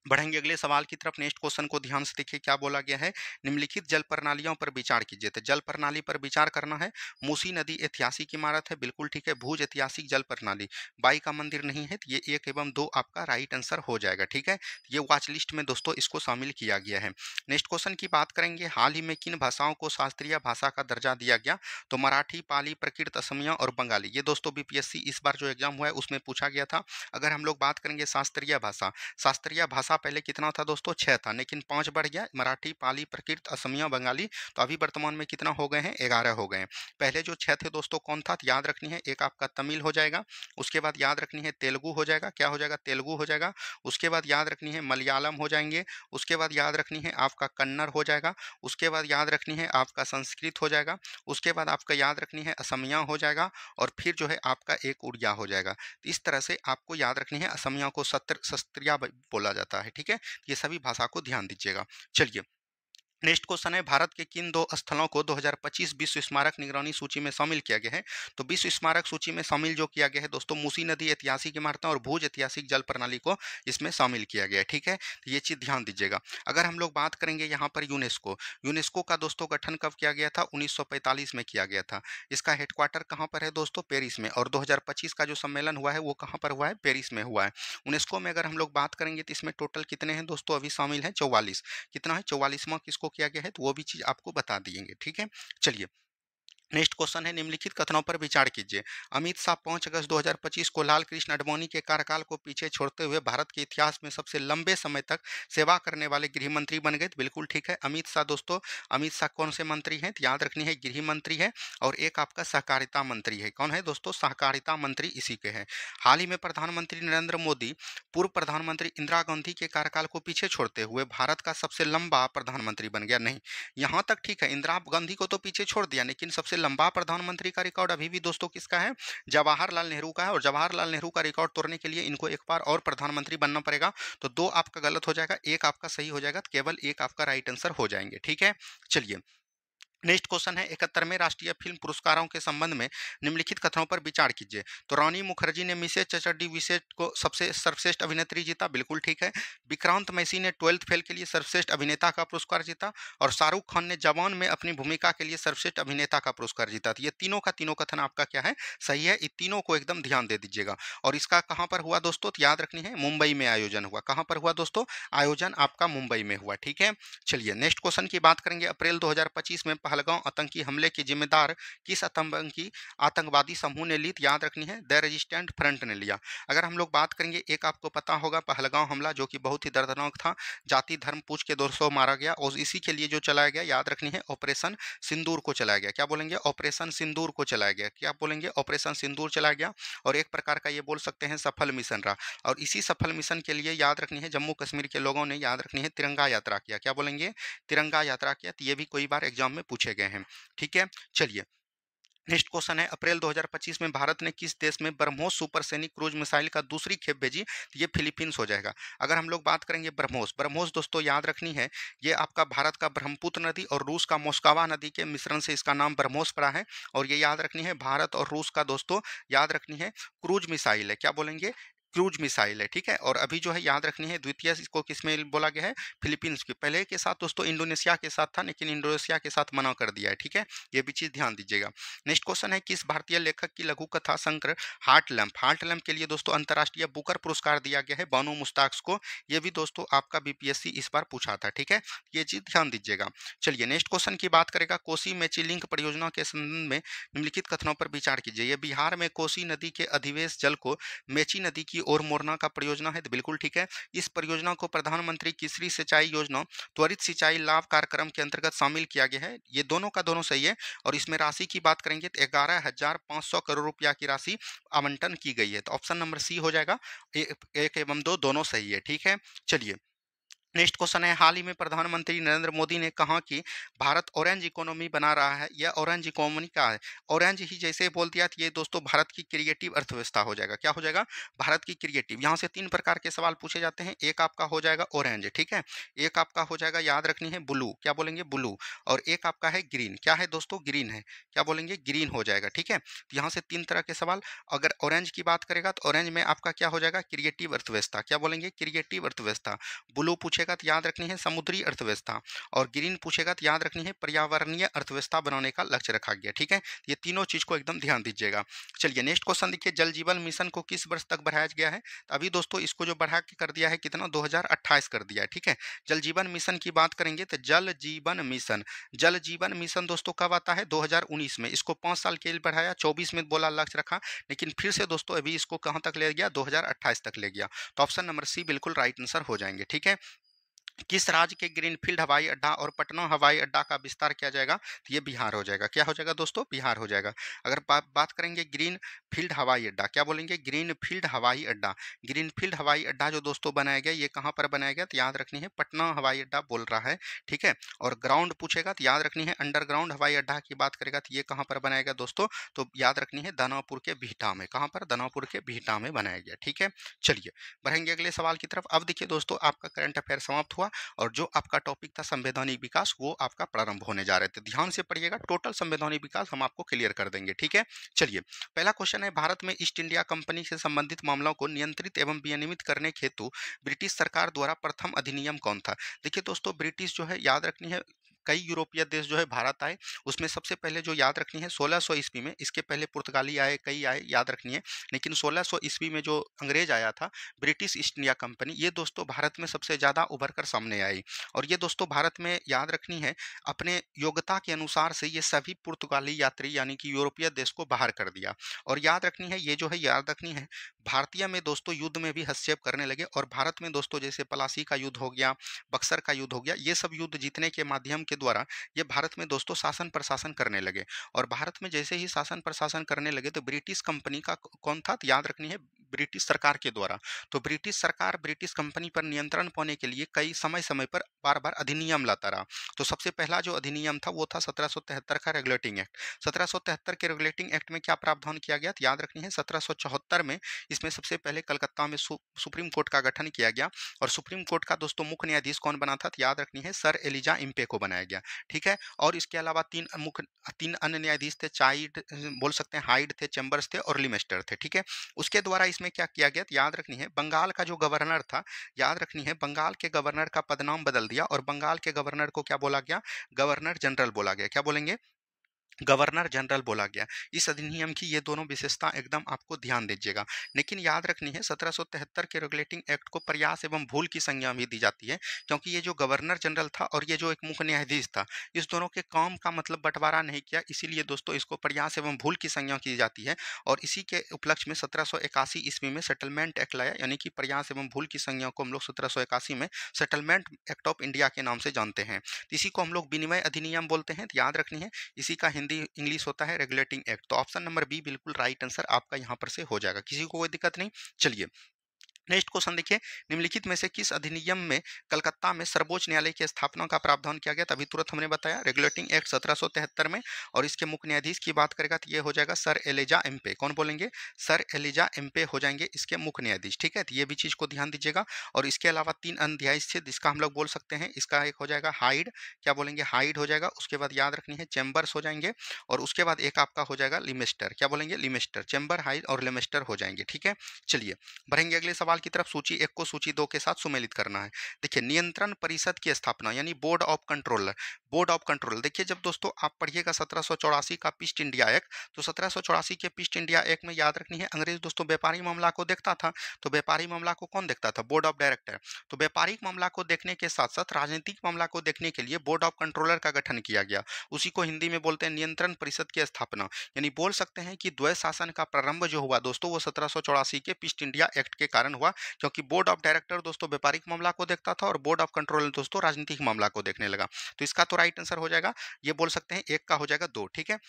बढ़ेंगे अगले सवाल की तरफ। नेक्स्ट क्वेश्चन को ध्यान से देखिए, क्या बोला गया है? निम्नलिखित जल प्रणालियों पर विचार कीजिए। तो जल प्रणाली पर विचार करना है। मूसी नदी ऐतिहासिक इमारत है, बिल्कुल ठीक है। भुज ऐतिहासिक जल प्रणाली, बाई का मंदिर नहीं है, तो ये 1 एवं 2 आपका राइट आंसर हो जाएगा, ठीक है। ये वॉच लिस्ट में दोस्तों इसको शामिल किया गया है। नेक्स्ट क्वेश्चन की बात करेंगे, हाल ही में किन भाषाओं को शास्त्रीय भाषा का दर्जा दिया गया? तो मराठी, पाली, प्राकृत, असमिया और बंगाली। ये दोस्तों बीपीएससी इस बार जो एग्जाम हुआ है उसमें पूछा गया था। अगर हम लोग बात करेंगे शास्त्रीय भाषा, शास्त्रीय भाषा पहले कितना था दोस्तों? 6 था, लेकिन 5 बढ़ गया, मराठी, पाली, प्राकृत, असमिया, बंगाली। तो अभी वर्तमान में कितना हो गए हैं? 11 हो गए हैं। पहले जो 6 थे दोस्तों कौन था? तो याद रखनी है, एक आपका तमिल हो जाएगा, उसके बाद याद रखनी है तेलुगु हो जाएगा। क्या हो जाएगा? तेलुगु हो जाएगा। उसके बाद याद रखनी है मलयालम हो जाएंगे। उसके बाद याद रखनी है आपका कन्नड़ हो जाएगा। उसके बाद याद रखनी है आपका संस्कृत हो जाएगा। उसके बाद आपका याद रखनी है असमिया हो जाएगा। और फिर जो है आपका एक उड़िया हो जाएगा। इस तरह से आपको याद रखनी है। असमिया को सत्र शस्त्रिया बोला जाता है, ठीक है। ये सभी भाषा को ध्यान दीजिएगा। चलिए नेक्स्ट क्वेश्चन है, भारत के किन 2 स्थलों को 2025 विश्व स्मारक निगरानी सूची में शामिल किया गया है? तो विश्व स्मारक सूची में शामिल जो किया गया है दोस्तों, मूसी नदी ऐतिहासिक इमारतें और भुज ऐतिहासिक जल प्रणाली को इसमें शामिल किया गया है, ठीक है। तो ये चीज़ ध्यान दीजिएगा। अगर हम लोग बात करेंगे यहाँ पर यूनेस्को, यूनेस्को का दोस्तों गठन कब किया गया था? 1945 में किया गया था। इसका हेडक्वार्टर कहाँ पर है दोस्तों? पेरिस में। और 2025 का जो सम्मेलन हुआ है वो कहाँ पर हुआ है? पेरिस में हुआ है। यूनेस्को में अगर हम लोग बात करेंगे तो इसमें टोटल कितने हैं दोस्तों? अभी शामिल है 44। कितना है? 44वां किसको किया गया है? तो वो भी चीज़ आपको बता दिएंगे, ठीक है। चलिए नेक्स्ट क्वेश्चन है, निम्नलिखित कथनों पर विचार कीजिए। अमित शाह 5 अगस्त 2025 को लाल कृष्ण आडवाणी के कार्यकाल को पीछे छोड़ते हुए भारत के इतिहास में सबसे लंबे समय तक सेवा करने वाले गृह मंत्री बन गए। बिल्कुल ठीक है। अमित शाह दोस्तों, अमित शाह कौन से मंत्री हैं? तो याद रखनी है गृह मंत्री है। और एक आपका सहकारिता मंत्री है। कौन है दोस्तों? सहकारिता मंत्री इसी के हैं। हाल ही में प्रधानमंत्री नरेंद्र मोदी पूर्व प्रधानमंत्री इंदिरा गांधी के कार्यकाल को पीछे छोड़ते हुए भारत का सबसे लंबा प्रधानमंत्री बन गया। नहीं, यहाँ तक ठीक है, इंदिरा गांधी को तो पीछे छोड़ दिया, लेकिन सबसे लंबा प्रधानमंत्री का रिकॉर्ड अभी भी दोस्तों किसका है? जवाहरलाल नेहरू का है। और जवाहरलाल नेहरू का रिकॉर्ड तोड़ने के लिए इनको एक बार और प्रधानमंत्री बनना पड़ेगा। तो 2 आपका गलत हो जाएगा, 1 आपका सही हो जाएगा, तो केवल 1 आपका राइट आंसर हो जाएंगे, ठीक है। चलिए नेक्स्ट क्वेश्चन है, 71वें राष्ट्रीय फिल्म पुरस्कारों के संबंध में निम्नलिखित कथनों पर विचार कीजिए। तो रानी मुखर्जी ने मिसेज चटर्जी विशेष को सबसे सर्वश्रेष्ठ अभिनेत्री जीता। बिल्कुल ठीक है। विक्रांत मैसी ने 12th फेल के लिए सर्वश्रेष्ठ अभिनेता का पुरस्कार जीता। और शाहरुख खान ने जवान में अपनी भूमिका के लिए सर्वश्रेष्ठ अभिनेता का पुरस्कार जीता। तो ये तीनों का तीनों कथन आपका क्या है? सही है। इन तीनों को एकदम ध्यान दे दीजिएगा। और इसका कहाँ पर हुआ दोस्तों? तो याद रखनी है मुंबई में आयोजन हुआ। कहाँ पर हुआ दोस्तों? आयोजन आपका मुंबई में हुआ, ठीक है। चलिए नेक्स्ट क्वेश्चन की बात करेंगे। अप्रैल 2025 में पहलगांव आतंकी हमले की जिम्मेदार किस आतंकवादी समूह ने ली? याद रखनी है द रेजिस्टेंट फ्रंट ने लिया। अगर हम लोग बात करेंगे, एक आपको पता होगा पहलगांव हमला जो कि बहुत ही दर्दनाक था, जाति धर्म पूछ के 200 मारा गया। और इसी के लिए जो चलाया गया, याद रखनी है ऑपरेशन सिंदूर को चलाया गया। क्या बोलेंगे? ऑपरेशन सिंदूर को चलाया गया। क्या बोलेंगे? ऑपरेशन सिंदूर चलाया गया। और एक प्रकार का ये बोल सकते हैं सफल मिशन रहा। और इसी सफल मिशन के लिए याद रखनी है जम्मू कश्मीर के लोगों ने याद रखनी है तिरंगा यात्रा किया। क्या बोलेंगे? तिरंगा यात्रा किया। तो ये भी कई बार एग्जाम में पूछे गए हैं, ठीक है। चलिए नेक्स्ट क्वेश्चन है, अप्रैल 2025 में भारत ने किस देश में ब्रह्मोस सुपरसोनिक क्रूज मिसाइल का दूसरी खेप भेजी? तो ये फिलीपींस हो जाएगा। अगर हम लोग बात करेंगे ब्रह्मोस, ब्रह्मोस दोस्तों याद रखनी है ये आपका भारत का ब्रह्मपुत्र नदी और रूस का मोस्कवा नदी के मिश्रण से इसका नाम ब्रह्मोस पड़ा है। और ये याद रखनी है भारत और रूस का दोस्तों याद रखनी है क्रूज मिसाइल है। क्या बोलेंगे? क्रूज मिसाइल है, ठीक है। और अभी जो है याद रखनी है द्वितीय इसको किसमें बोला गया है, फिलीपींस के। पहले के साथ दोस्तों इंडोनेशिया के साथ था, लेकिन इंडोनेशिया के साथ मना कर दिया है, ठीक है। ये भी चीज ध्यान दीजिएगा। नेक्स्ट क्वेश्चन है, किस भारतीय लेखक की लघु कथा संकर हार्ट लैम्प के लिए दोस्तों अंतरराष्ट्रीय बुकर पुरस्कार दिया गया है बानो मुस्ताक को। ये भी दोस्तों आपका बीपीएससी इस बार पूछा था, ठीक है। ये चीज ध्यान दीजिएगा। चलिए नेक्स्ट क्वेश्चन की बात करेगा, कोसी मेची लिंक परियोजना के संबंध में निम्नलिखित कथनों पर विचार कीजिए। ये बिहार में कोसी नदी के अधिवेश जल को मेची नदी की ओर मोड़ना का परियोजना है, तो बिल्कुल ठीक है। इस परियोजना को प्रधानमंत्री कृषि सिंचाई योजना त्वरित सिंचाई लाभ कार्यक्रम के अंतर्गत शामिल किया गया है। ये दोनों का दोनों सही है। और इसमें राशि की बात करेंगे तो 11,500 करोड़ रुपया की राशि आवंटन की गई है, तो ऑप्शन नंबर सी हो जाएगा। एक एवं दो दोनों सही है, ठीक है। चलिए नेक्स्ट क्वेश्चन है, हाल ही में प्रधानमंत्री नरेंद्र मोदी ने कहा कि भारत ऑरेंज इकोनॉमी बना रहा है। यह ऑरेंज इकोनॉमी का है, ऑरेंज ही जैसे बोल दिया तो ये दोस्तों भारत की क्रिएटिव अर्थव्यवस्था हो जाएगा। क्या हो जाएगा, भारत की क्रिएटिव। यहाँ से 3 प्रकार के सवाल पूछे जाते हैं। एक आपका हो जाएगा ऑरेंज, ठीक है। एक आपका हो जाएगा, याद रखनी है, ब्लू। क्या बोलेंगे, ब्लू। और एक आपका है ग्रीन। क्या है दोस्तों, ग्रीन है। क्या बोलेंगे, ग्रीन हो जाएगा, ठीक है। तो यहाँ से 3 तरह के सवाल। अगर ऑरेंज की बात करेगा तो ऑरेंज में आपका क्या हो जाएगा, क्रिएटिव अर्थव्यवस्था। क्या बोलेंगे, क्रिएटिव अर्थव्यवस्था। ब्लू पूछेगा तो याद रखनी है समुद्री अर्थव्यवस्था। और ग्रीन पूछेगा तो याद रखनी है पर्यावरणीय अर्थव्यवस्था बनाने का लक्ष्य रखा गया, ठीक है। ये तीनों चीज को एकदम ध्यान दीजिएगा। चलिए नेक्स्ट क्वेश्चन देखिए, जल जीवन मिशन को किस वर्ष तक बढ़ाया गया है। तो अभी दोस्तों इसको जो बढ़ा के कर दिया है कितना, 2028 कर दिया है, ठीक है। जल जीवन मिशन की बात करेंगे तो जल जीवन मिशन दोस्तों कब आता है, 2019 में। इसको 5 साल के लिए बढ़ाया, 24 में बोला लक्ष्य रखा, लेकिन फिर से दोस्तों अभी इसको कहां तक ले गया, 2028 तक ले गया। तो ऑप्शन नंबर सी बिल्कुल राइट आंसर हो जाएंगे, ठीक है। किस राज्य के ग्रीनफील्ड हवाई अड्डा और पटना हवाई अड्डा का विस्तार किया जाएगा, तो ये बिहार हो जाएगा। क्या हो जाएगा दोस्तों, बिहार हो जाएगा। अगर बात करेंगे ग्रीन फील्ड हवाई अड्डा, क्या बोलेंगे, ग्रीनफील्ड हवाई अड्डा। ग्रीनफील्ड हवाई अड्डा जो दोस्तों बनाया गया, ये कहाँ पर बनाया गया, तो याद रखनी है पटना हवाई अड्डा बोल रहा है, ठीक है। और ग्राउंड पूछेगा तो याद रखनी है अंडरग्राउंड हवाई अड्डा की बात करेगा तो ये कहाँ पर बनाया गया दोस्तों, तो याद रखनी है दानापुर के बिहटा में। कहाँ पर, दानापुर के बिहटा में बनाया गया, ठीक है। चलिए बढ़ेंगे अगले सवाल की तरफ। अब देखिए दोस्तों आपका करंट अफेयर समाप्त हुआ और जो आपका टॉपिक था संवैधानिक विकास, वो आपका प्रारंभ होने जा रहे थे। ध्यान से पढ़िएगा, टोटल संवैधानिक विकास हम आपको क्लियर कर देंगे, ठीक है। चलिए पहला क्वेश्चन है, भारत में ईस्ट इंडिया कंपनी से संबंधित मामलों को नियंत्रित एवं विनियमित करने के हेतु ब्रिटिश सरकार द्वारा प्रथम अधिनियम कौन था। देखिए दोस्तों ब्रिटिश जो है, याद रखनी है कई यूरोपीय देश जो है भारत आए, उसमें सबसे पहले जो याद रखनी है 1600 ईस्वी में। इसके पहले पुर्तगाली आए, कई आए, याद रखनी है। लेकिन 1600 ईस्वी में जो अंग्रेज आया था, ब्रिटिश ईस्ट इंडिया कंपनी, ये दोस्तों भारत में सबसे ज़्यादा उभर कर सामने आई। और ये दोस्तों भारत में याद रखनी है अपने योग्यता के अनुसार से ये सभी पुर्तगाली यात्री यानी कि यूरोपीय देश को बाहर कर दिया। और याद रखनी है, ये जो है याद रखनी है, भारतीय में दोस्तों युद्ध में भी हस्तक्षेप करने लगे। और भारत में दोस्तों जैसे पलासी का युद्ध हो गया, बक्सर का युद्ध हो गया, ये सब युद्ध जीतने के माध्यम के द्वारा ये भारत में दोस्तों शासन प्रशासन करने लगे। और भारत में जैसे ही शासन प्रशासन करने लगे तो ब्रिटिश कंपनी का कौन था, तो याद रखनी है ब्रिटिश सरकार के द्वारा। तो ब्रिटिश सरकार ब्रिटिश कंपनी पर नियंत्रण पाने के लिए कई समय समय पर बार बार अधिनियम लाता रहा। तो सबसे पहला जो अधिनियम था वो था 1773 का रेगुलेटिंग एक्ट। 1773 के रेगुलेटिंग एक्ट में क्या प्रावधान किया गया, तो याद रखनी है 1774 में इसमें सबसे पहले कलकत्ता में सुप्रीम कोर्ट का गठन किया गया। और सुप्रीम कोर्ट का दोस्तों मुख्य न्यायाधीश कौन बना था, तो याद रखनी है सर एलिजा इम्पे को बनाया गया, ठीक है। और इसके अलावा तीन अन्य न्यायाधीश थे, चाइल्ड बोल सकते हैं, हाइड थे, चैम्बर्स थे और लिमेस्टर थे, ठीक है। उसके द्वारा इसमें क्या किया गया, याद रखनी है बंगाल का जो गवर्नर था, याद रखनी है बंगाल के गवर्नर का पदनाम बदल दिया और बंगाल के गवर्नर को क्या बोला गया, गवर्नर जनरल बोला गया। क्या बोलेंगे, गवर्नर जनरल बोला गया। इस अधिनियम की ये दोनों विशेषता एकदम आपको ध्यान दीजिएगा। लेकिन याद रखनी है 1773 के रेगुलेटिंग एक्ट को प्रयास एवं भूल की संज्ञा भी दी जाती है, क्योंकि ये जो गवर्नर जनरल था और ये जो एक मुख्य न्यायाधीश था, इस दोनों के काम का मतलब बंटवारा नहीं किया, इसीलिए दोस्तों इसको प्रयास एवं भूल की संज्ञा की जाती है। और इसी के उपलक्ष्य में 1781 ईस्वी में सेटलमेंट एक्ट लाया, यानी कि प्रयास एवं भूल की संज्ञा को हम लोग 1781 में सेटलमेंट एक्ट ऑफ इंडिया के नाम से जानते हैं। इसी को हम लोग विनिमय अधिनियम बोलते हैं, तो याद रखनी है इसी का हिंदी इंग्लिश होता है रेगुलेटिंग एक्ट। तो ऑप्शन नंबर बी बिल्कुल राइट आंसर आपका यहाँ पर से हो जाएगा, किसी को कोई दिक्कत नहीं। चलिए नेक्स्ट क्वेश्चन देखिए, निम्नलिखित में से किस अधिनियम में कलकत्ता में सर्वोच्च न्यायालय की स्थापना का प्रावधान किया गया? तभी तुरंत हमने बताया रेगुलेटिंग एक्ट 1773 में। और इसके मुख्य न्यायाधीश की बात करेगा तो ये हो जाएगा सर एलिजा एम्पे। कौन बोलेंगे? सर एलिजा एम्पे हो जाएंगे इसके मुख्य न्यायाधीश। ठीक है, तो ये भी चीज को ध्यान दीजिएगा। और इसके अलावा 3 अध्यादेश थे जिसका हम लोग बोल सकते हैं। इसका एक हो जाएगा हाइड, क्या बोलेंगे? हाइड हो जाएगा। उसके बाद याद रखनी है चैम्बर्स हो जाएंगे। और उसके बाद एक आपका हो जाएगा लिमेस्टर, क्या बोलेंगे? लिमेस्टर, चैम्बर, हाइड और लिमेस्टर हो जाएंगे। ठीक है, चलिए बढ़ेंगे अगले सवाल की तरफ। सूची एक को सूची दो के साथ सुमेलित करना है। देखिए, नियंत्रण परिषद की स्थापना यानी board of controller. Board of control देखिए, जब दोस्तों आप पढ़िएगा 1784 का पीस्ट इंडिया एक्ट, तो 1784 के पीस्ट इंडिया एक्ट में याद रखनी है अंग्रेज दोस्तों व्यापारी मामला को देखता था। तो व्यापारी मामला को कौन देखता था? Board of director. तो व्यापारिक मामला को देखने के साथ साथ राजनीतिक मामला को देखने के लिए बोर्ड ऑफ कंट्रोलर का गठन किया गया। उसी को हिंदी में बोलते हैं नियंत्रण परिषद की स्थापना। यानी बोल सकते हैं कि द्वैत शासन का प्रारंभ जो हुआ दोस्तों वो 1784 के पीस्ट इंडिया एक्ट के कारण हुआ, क्योंकि बोर्ड ऑफ डायरेक्टर दोस्तों व्यापारिक मामला को देखता था और बोर्ड ऑफ कंट्रोल दोस्तों राजनीतिक मामला को देखने लगा। तो इसका तो राइट आंसर हो जाएगा, ये बोल सकते हैं एक का हो जाएगा दो। ठीक है,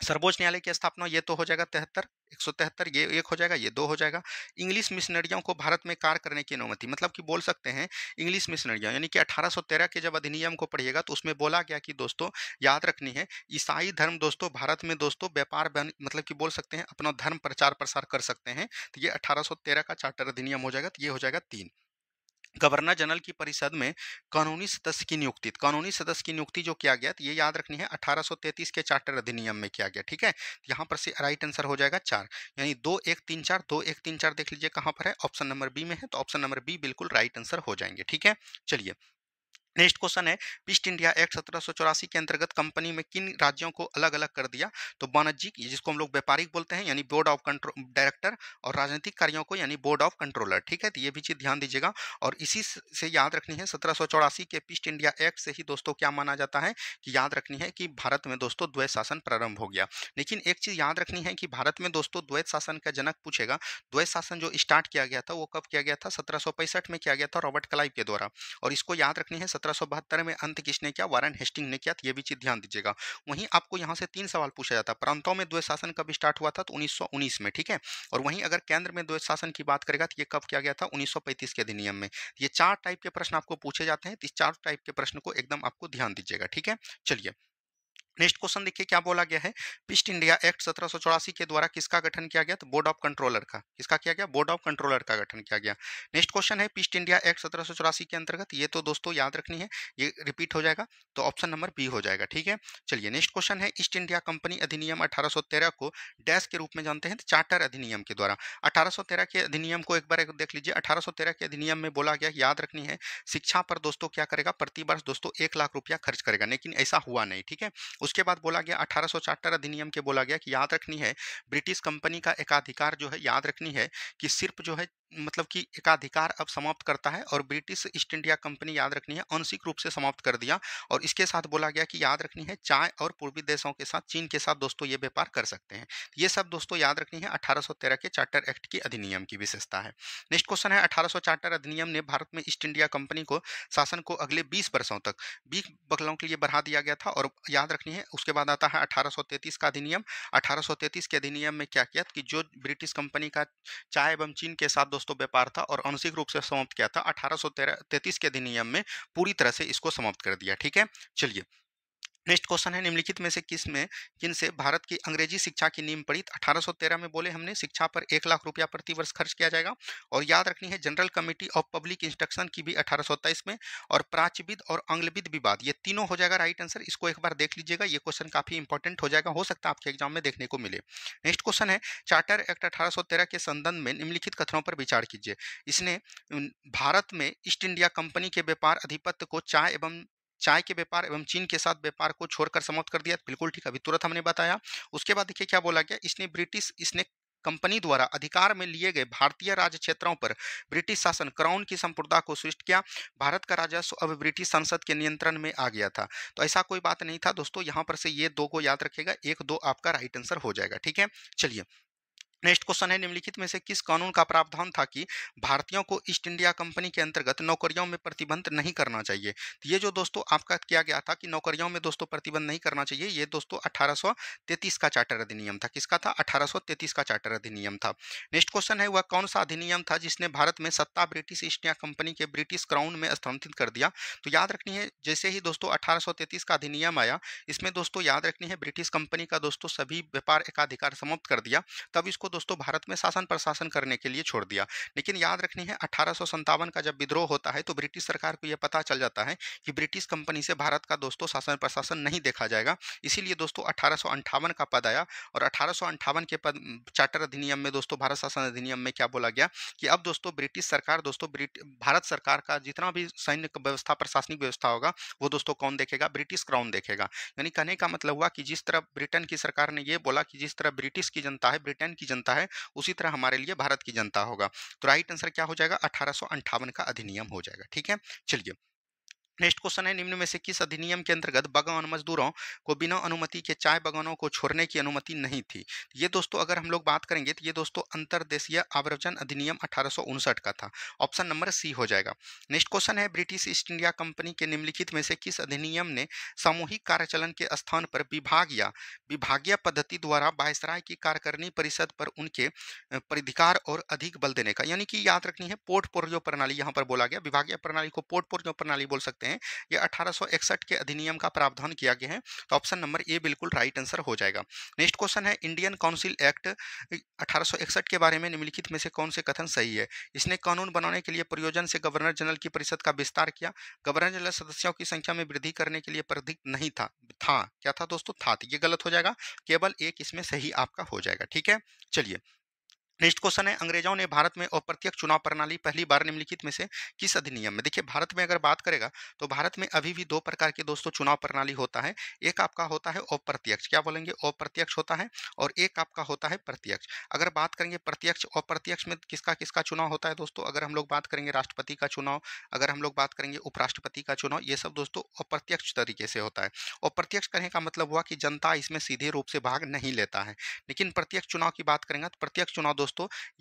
सर्वोच्च न्यायालय की स्थापना ये तो हो जाएगा 73, 173, ये एक हो जाएगा, ये दो हो जाएगा। इंग्लिश मिशनरियों को भारत में कार्य करने की अनुमति, मतलब कि बोल सकते हैं इंग्लिश मिशनरियां, यानी कि 1813 के जब अधिनियम को पढ़िएगा तो उसमें बोला गया कि दोस्तों याद रखनी है ईसाई धर्म दोस्तों भारत में दोस्तों मतलब कि बोल सकते हैं अपना धर्म प्रचार प्रसार कर सकते हैं। तो ये 1813 का चार्टर अधिनियम हो जाएगा। तो ये हो जाएगा 3। गवर्नर जनरल की परिषद में कानूनी सदस्य की नियुक्ति, कानूनी सदस्य की नियुक्ति जो किया गया तो ये याद रखनी है 1833 के चार्टर अधिनियम में किया गया। ठीक है, यहाँ पर से राइट आंसर हो जाएगा 4, यानी 2 1 3 4, 2 1 3 4 देख लीजिए कहाँ पर है, ऑप्शन नंबर बी में है। तो ऑप्शन नंबर बी बिल्कुल राइट आंसर हो जाएंगे। ठीक है, चलिए नेक्स्ट क्वेश्चन है, ईस्ट इंडिया एक्ट 1784 के अंतर्गत कंपनी में किन राज्यों को अलग अलग कर दिया? तो वाणिज्यिक जिसको हम लोग व्यापारिक बोलते हैं यानी बोर्ड ऑफ कंट्रोल डायरेक्टर, और राजनीतिक कार्यों को यानी बोर्ड ऑफ कंट्रोलर। ठीक है, तो ये भी चीज ध्यान दीजिएगा। और इसी से याद रखनी है 1784 के ईस्ट इंडिया एक्ट से ही दोस्तों क्या माना जाता है कि याद रखनी है कि भारत में दोस्तों द्वैत शासन प्रारंभ हो गया। लेकिन एक चीज याद रखनी है कि भारत में दोस्तों द्वैत शासन का जनक पूछेगा, द्वैत शासन जो स्टार्ट किया गया था वो कब किया गया था? 1765 में किया गया था रॉबर्ट क्लाइव के द्वारा। और इसको याद रखनी है 1772 में अंत किसने किया? वारेन हेस्टिंग ने किया। तो ये भी चीज ध्यान दीजिएगा। वहीं आपको यहाँ से 3 सवाल पूछा जाता है। प्रांतों में द्वैत शासन कब स्टार्ट हुआ था? तो 1919 में। ठीक है, और वहीं अगर केंद्र में द्वैत शासन की बात करेगा तो ये कब किया गया था? 1935 के अधिनियम में। ये 4 टाइप के प्रश्न आपको पूछे जाते हैं। तो इस 4 टाइप के प्रश्न को एकदम आपको ध्यान दीजिएगा। ठीक है, चलिए नेक्स्ट क्वेश्चन देखिए क्या बोला गया है। ईस्ट इंडिया एक्ट 1784 के द्वारा किसका गठन किया गया? तो बोर्ड ऑफ कंट्रोलर का। किसका किया गया? बोर्ड ऑफ कंट्रोलर का गठन किया गया। नेक्स्ट क्वेश्चन है ईस्ट इंडिया एक्ट 1784 के अंतर्गत, ये तो दोस्तों याद रखनी है, ये रिपीट हो जाएगा। तो ऑप्शन नंबर बी हो जाएगा। ठीक है, चलिए नेक्स्ट क्वेश्चन है, ईस्ट इंडिया कंपनी अधिनियम 1813 को डैश के रूप में जानते हैं? तो चार्टर अधिनियम के द्वारा। 1813 के अधिनियम को एक बार देख लीजिए। 1813 के अधिनियम में बोला गया, याद रखनी है, शिक्षा पर दोस्तों क्या करेगा? प्रति वर्ष दोस्तों 1 लाख रुपया खर्च करेगा। लेकिन ऐसा हुआ नहीं। ठीक है, उसके बाद बोला गया 1874 अधिनियम के बोला गया कि याद रखनी है ब्रिटिश कंपनी का एकाधिकार जो है, याद रखनी है कि सिर्फ जो है मतलब कि एकाधिकार अब समाप्त करता है, और ब्रिटिश ईस्ट इंडिया कंपनी याद रखनी है आंशिक रूप से समाप्त कर दिया। और इसके साथ बोला गया कि याद रखनी है चाय और पूर्वी देशों के साथ, चीन के साथ दोस्तों ये व्यापार कर सकते हैं। ये सब दोस्तों याद रखनी है 1813 के चार्टर एक्ट की अधिनियम की विशेषता है। नेक्स्ट क्वेश्चन है, 1800 चार्टर अधिनियम ने भारत में ईस्ट इंडिया कंपनी को शासन को अगले 20 वर्षों तक 20 बगलों के लिए बढ़ा दिया गया था। और याद रखनी है उसके बाद आता है 1833 का अधिनियम। 1833 के अधिनियम में क्या किया कि जो ब्रिटिश कंपनी का चाय एवं चीन के साथ दोस्तों व्यापार था और आंशिक रूप से समाप्त किया था, 1833 के अधिनियम में पूरी तरह से इसको समाप्त कर दिया। ठीक है, चलिए नेक्स्ट क्वेश्चन है, निम्नलिखित में से किस में किन से भारत की अंग्रेजी शिक्षा की नींव पड़ी? 1813 में बोले हमने शिक्षा पर 1 लाख रुपया प्रति वर्ष खर्च किया जाएगा। और याद रखनी है general committee of public instruction की भी 1823 में। और प्राच्यविद और आंग्लविद विवाद, ये तीनों हो जाएगा राइट आंसर। इसको एक बार देख लीजिएगा, ये क्वेश्चन काफी इंपॉर्टेंट हो जाएगा, हो सकता है आपके एग्जाम में देखने को मिले। नेक्स्ट क्वेश्चन है, चार्टर एक्ट 1813 के संबंध में निम्नलिखित कथनों पर विचार कीजिए। इसने भारत में ईस्ट इंडिया कंपनी के व्यापार अधिपत्य को चाय के व्यापार एवं चीन के साथ व्यापार को छोड़कर समाप्त कर दिया। बिल्कुल ठीक, अभी तुरंत हमने बताया। उसके बाद देखिए क्या बोला गया, इसने कंपनी द्वारा अधिकार में लिए गए भारतीय राज्य क्षेत्रों पर ब्रिटिश शासन क्राउन की संप्रदा को सृष्ट किया। भारत का राजस्व अब ब्रिटिश संसद के नियंत्रण में आ गया था। तो ऐसा कोई बात नहीं था दोस्तों, यहाँ पर से ये दो को याद रखेगा, 1 2 आपका राइट आंसर हो जाएगा। ठीक है, चलिए नेक्स्ट क्वेश्चन है, निम्नलिखित में से किस कानून का प्रावधान था कि भारतीयों को ईस्ट इंडिया कंपनी के अंतर्गत नौकरियों में प्रतिबंध नहीं करना चाहिए। तो ये जो दोस्तों आपका किया गया था कि नौकरियों में दोस्तों प्रतिबंध नहीं करना चाहिए, ये दोस्तों 1833 का चार्टर अधिनियम था। किसका था? 1833 का चार्टर अधिनियम था। नेक्स्ट क्वेश्चन है, वह कौन सा अधिनियम था जिसने भारत में सत्ता ब्रिटिश ईस्ट इंडिया कंपनी के ब्रिटिश क्राउन में स्थानांतरित कर दिया? तो याद रखनी है, जैसे ही दोस्तों 1833 का अधिनियम आया, इसमें दोस्तों याद रखनी है ब्रिटिश कंपनी का दोस्तों सभी व्यापार एकाधिकार समाप्त कर दिया। तब इसको दोस्तों भारत में शासन प्रशासन करने के लिए छोड़ दिया। लेकिन याद रखनी है 1857 का जब विद्रोह होता है तो ब्रिटिश सरकार को यह पता चल जाता है कि ब्रिटिश कंपनी से भारत का दोस्तों शासन प्रशासन नहीं देखा जाएगा। इसीलिए दोस्तों 1858 का पद आया और 1858 के पद चार्टर अधिनियम में दोस्तों भारत शासन अधिनियम में क्या बोला गया कि अब दोस्तों ब्रिटिश सरकार दोस्तों भारत सरकार का जितना भी सैन्य व्यवस्था प्रशासनिक व्यवस्था होगा वो दोस्तों कौन देखेगा? ब्रिटिश क्राउन देखेगा। यानी कहने का मतलब हुआ कि जिस तरह ब्रिटेन की सरकार ने ये बोला कि जिस तरह ब्रिटिश की जनता है, ब्रिटेन की जनता है, उसी तरह हमारे लिए भारत की जनता होगा। तो राइट आंसर क्या हो जाएगा? 1858 का अधिनियम हो जाएगा। ठीक है, चलिए नेक्स्ट क्वेश्चन है, निम्न में से किस अधिनियम के अंतर्गत बागान मजदूरों को बिना अनुमति के चाय बागानों को छोड़ने की अनुमति नहीं थी? ये दोस्तों अगर हम लोग बात करेंगे तो ये दोस्तों अंतर्देशीय आव्रजन अधिनियम 1859 का था। ऑप्शन नंबर सी हो जाएगा। नेक्स्ट क्वेश्चन है, ब्रिटिश ईस्ट इंडिया कंपनी के निम्नलिखित में से किस अधिनियम ने सामूहिक कार्यचलन के स्थान पर विभाग या विभागीय पद्धति द्वारा वायसराय की कार्यकारिणी परिषद पर उनके प्राधिकार और अधिक बल देने का, यानी कि याद रखनी है पोर्टफोलियो प्रणाली यहाँ पर बोला गया। विभागीय प्रणाली को पोर्टफोलियो प्रणाली बोल सकते हैं। ये 1861 के अधिनियम का प्रावधान किया गया है। तो ऑप्शन नंबर ए बिल्कुल राइट आंसर हो जाएगा। नेक्स्ट क्वेश्चन है, इंडियन काउंसिल एक्ट 1861 के बारे में निम्नलिखित में से कौन से कथन सही है? इसने कानून बनाने के लिए प्रयोजन से गवर्नर जनरल की परिषद का विस्तार किया। गवर्नर जनरल सदस्यों की संख्या में वृद्धि करने के लिए प्राधिक नहीं था। था क्या था दोस्तों? था। तो ये गलत हो जाएगा। केवल एक इसमें सही आपका हो जाएगा। ठीक है, चलिए नेक्स्ट क्वेश्चन है, अंग्रेजों ने भारत में अप्रत्यक्ष चुनाव प्रणाली पहली बार निम्नलिखित में से किस अधिनियम में? देखिए भारत में अगर बात करेगा तो भारत में अभी भी दो प्रकार के दोस्तों चुनाव प्रणाली होता है। एक आपका होता है अप्रत्यक्ष, क्या बोलेंगे? अप्रत्यक्ष होता है। और एक आपका होता है प्रत्यक्ष। अगर बात करेंगे प्रत्यक्ष अप्रत्यक्ष में किसका किसका चुनाव होता है दोस्तों? अगर हम लोग बात करेंगे राष्ट्रपति का चुनाव, अगर हम लोग बात करेंगे उपराष्ट्रपति का चुनाव, ये सब दोस्तों अप्रत्यक्ष तरीके से होता है। अप्रत्यक्ष करने का मतलब हुआ कि जनता इसमें सीधे रूप से भाग नहीं लेता है। लेकिन प्रत्यक्ष चुनाव की बात करेंगे तो प्रत्यक्ष चुनाव दोस्तों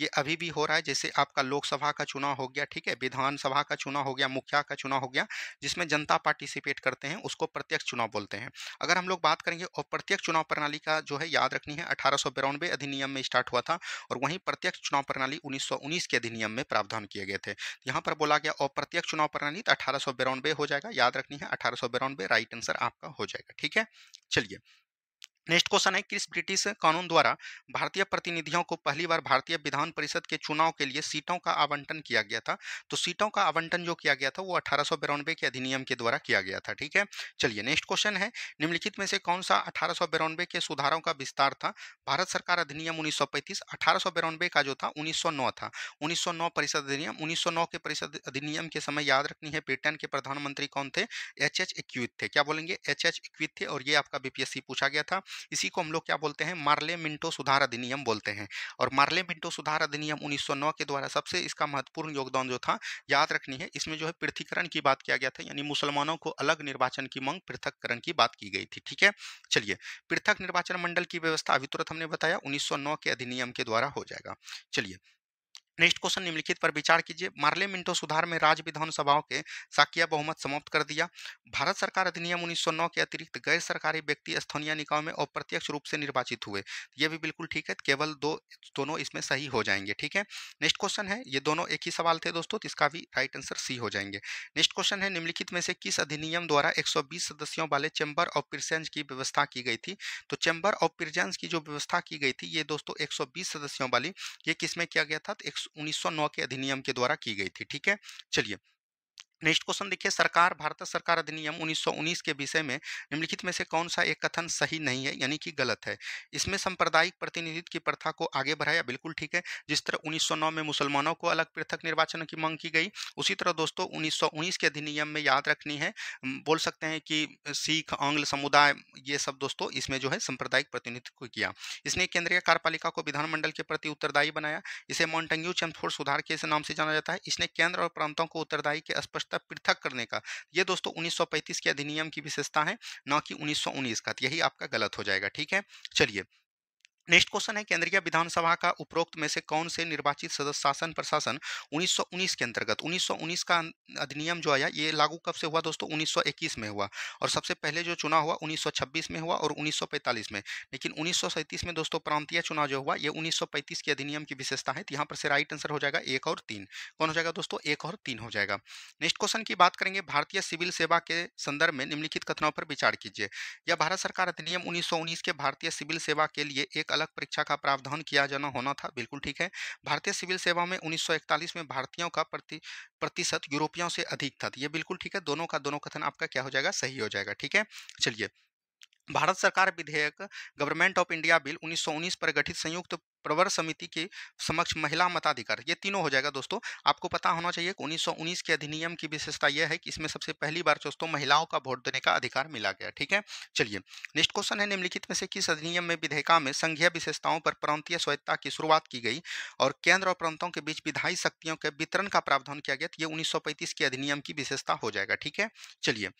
ये अभी भी हो रहा है। जैसे आपका लोकसभा का चुनाव हो गया, ठीक है, विधानसभा का चुनाव हो गया, मुखिया का चुनाव हो गया, जिसमें जनता पार्टिसिपेट करते हैं, उसको प्रत्यक्ष चुनाव बोलते हैं। अगर हम लोग बात करेंगे अप्रत्यक्ष चुनाव प्रणाली का जो है याद रखनी है 1892 अधिनियम में स्टार्ट हुआ था और वहीं प्रत्यक्ष चुनाव प्रणाली 1919 के अधिनियम में प्रावधान किए गए थे। यहाँ पर बोला गया अप्रत्यक्ष चुनाव प्रणाली तो 1892 हो जाएगा। याद रखनी है 1892 राइट आंसर आपका हो जाएगा। ठीक है, चलिए नेक्स्ट क्वेश्चन है, किस ब्रिटिश कानून द्वारा भारतीय प्रतिनिधियों को पहली बार भारतीय विधान परिषद के चुनाव के लिए सीटों का आवंटन किया गया था? तो सीटों का आवंटन जो किया गया था वो 1892 के अधिनियम के द्वारा किया गया था। ठीक है, चलिए नेक्स्ट क्वेश्चन है, निम्नलिखित में से कौन सा 1892 के सुधारों का विस्तार था? भारत सरकार अधिनियम 1935। 1892 का जो था 1909 था। 1909 परिषद अधिनियम। 1909 के परिषद अधिनियम के समय याद रखनी है ब्रिटेन के प्रधानमंत्री कौन थे? एच एक्विथ थे। क्या बोलेंगे? एच एक्विथ थे और ये आपका बीपीएससी पूछा गया था। इसी को हम लोग क्या बोलते हैं? मार्ले मिंटो सुधार अधिनियम बोलते हैं। और मार्ले मिंटो सुधार अधिनियम 1909 के द्वारा सबसे इसका महत्वपूर्ण योगदान जो था याद रखनी है, इसमें जो है पृथकीकरण की बात किया गया था, यानी मुसलमानों को अलग निर्वाचन की मांग पृथककरण की बात की गई थी। ठीक है, चलिए पृथक निर्वाचन मंडल की व्यवस्था अभी तुरंत हमने बताया 1909 के अधिनियम के द्वारा हो जाएगा। चलिए नेक्स्ट क्वेश्चन, निम्नलिखित पर विचार कीजिए। मार्ले मिंटो सुधार में राज्य विधानसभाओं के शाकीय बहुमत समाप्त कर दिया। भारत सरकार अधिनियम 1909 के अतिरिक्त गैर सरकारी व्यक्ति स्थानीय निकायों में अप्रत्यक्ष रूप से निर्वाचित हुए। ये भी बिल्कुल ठीक है, केवल दोनों इसमें सही हो जाएंगे। ठीक है, नेक्स्ट क्वेश्चन है, ये दोनों एक ही सवाल थे दोस्तों, तो इसका भी राइट आंसर सी हो जाएंगे। नेक्स्ट क्वेश्चन है, निम्नलिखित में से किस अधिनियम द्वारा 120 सदस्यों वाले चैम्बर ऑफ प्रिसेंस की व्यवस्था की गई थी? तो चैम्बर ऑफ प्रिसेंस की जो व्यवस्था की गई थी ये दोस्तों 120 सदस्यों वाली, ये किसमें किया गया था? तो 1909 के अधिनियम के द्वारा की गई थी। ठीक है, चलिए नेक्स्ट क्वेश्चन देखिए, सरकार भारत सरकार अधिनियम 1919 के विषय में निम्नलिखित में से कौन सा एक कथन सही नहीं है, यानी कि गलत है? इसमें सांप्रदायिक प्रतिनिधित्व की प्रथा को आगे बढ़ाया, बिल्कुल ठीक है। जिस तरह 1909 में मुसलमानों को अलग पृथक निर्वाचन की मांग की गई, उसी तरह दोस्तों 1919 के अधिनियम में याद रखनी है, बोल सकते हैं कि सिख आंग्ल समुदाय ये सब दोस्तों इसमें जो है सांप्रदायिक प्रतिनिधित्व को किया। इसने केंद्रीय कार्यपालिका को विधानमंडल के प्रति उत्तरदायी बनाया। इसे मॉन्टेग्यू चैम्फोर्ड सुधार के नाम से जाना जाता है। इसने केंद्र और प्रांतों को उत्तरदायी के स्पष्टता पृथक करने का, ये दोस्तों 1935 के अधिनियम की विशेषता है, ना कि 1919 का। तो यही आपका गलत हो जाएगा। ठीक है, चलिए नेक्स्ट क्वेश्चन है केंद्रीय विधानसभा का उपरोक्त में से कौन से निर्वाचित सदस्य शासन प्रशासन 1919 के अंतर्गत 1919 का अधिनियम जो आया ये लागू कब से हुआ दोस्तों 1921 में हुआ और सबसे पहले जो चुनाव हुआ 1926 में हुआ और 1945 में। लेकिन 1937 में दोस्तों प्रांतीय चुनाव जो हुआ ये 1935 के अधिनियम की विशेषता है। तो यहाँ पर से राइट आंसर हो जाएगा 1 और 3। कौन हो जाएगा दोस्तों 1 और 3 हो जाएगा। नेक्स्ट क्वेश्चन की बात करेंगे भारतीय सिविल सेवा के संदर्भ में निम्नलिखित कथनों पर विचार कीजिए। यह भारत सरकार अधिनियम 1919 के भारतीय सिविल सेवा के लिए एक अलग परीक्षा का प्रावधान किया जाना होना था। बिल्कुल ठीक है। भारतीय सिविल सेवा में 1941 में भारतीयों का प्रतिशत यूरोपियों से अधिक था। तो ये बिल्कुल ठीक है। दोनों का दोनों कथन आपका क्या हो जाएगा सही हो जाएगा। ठीक है। चलिए भारत सरकार विधेयक गवर्नमेंट ऑफ इंडिया बिल 1919 पर गठित संयुक्त प्रवर समिति के समक्ष महिला मताधिकार ये तीनों हो जाएगा दोस्तों। आपको पता होना चाहिए कि 1919 के अधिनियम की विशेषता यह है कि इसमें सबसे पहली बार दोस्तों महिलाओं का वोट देने का अधिकार मिला गया। ठीक है। चलिए नेक्स्ट क्वेश्चन है निम्नलिखित में से किस अधिनियम में विधेयका में संघीय विशेषताओं पर प्रांतीय स्वायत्तता की शुरुआत की गई और केंद्र और प्रांतों के बीच विधायी शक्तियों के वितरण का प्रावधान किया गया। तो ये 1935 के अधिनियम की विशेषता हो जाएगा। ठीक है। चलिए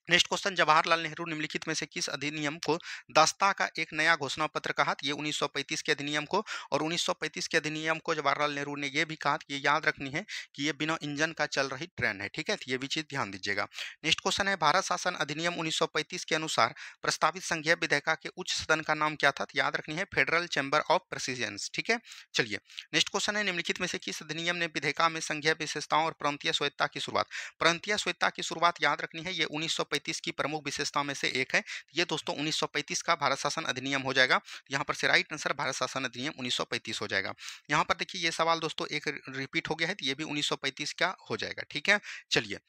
नेक्स्ट क्वेश्चन जवाहरलाल नेहरू निम्नलिखित में से किस अधिनियम को दस्ता का एक नया घोषणा पत्र कहा। ये 1935 के अधिनियम को और 1935 के अधिनियम को जवाहरलाल नेहरू ने यह भी कहा कि ये याद रखनी है कि ये बिना इंजन का चल रही ट्रेन है। ठीक है। तो ये भी चीज ध्यान दीजिएगा। नेक्स्ट क्वेश्चन है भारत शासन अधिनियम 1935 के अनुसार प्रस्तावित संघीय विधेयका के उच्च सदन का नाम क्या था। तो याद रखनी है फेडरल चैम्बर ऑफ प्रेसिडेंस। ठीक है। चलिए नेक्स्ट क्वेश्चन है निम्नलिखित में से किस अधिनियम ने विधेयका में संघीय विशेषताओं और प्रांतीय स्वायत्तता की शुरुआत। प्रांतीय स्वायत्तता की शुरुआत याद रखनी है ये 1935 की प्रमुख विशेषताओं में से एक है। ये दोस्तों 1935 का भारत शासन अधिनियम हो जाएगा। यहाँ पर से राइट आंसर भारत शासन अधिनियम 1935 हो जाएगा। यहाँ पर देखिए ये सवाल दोस्तों एक रिपीट हो गया है तो ये भी 1935 का हो जाएगा। ठीक है। चलिए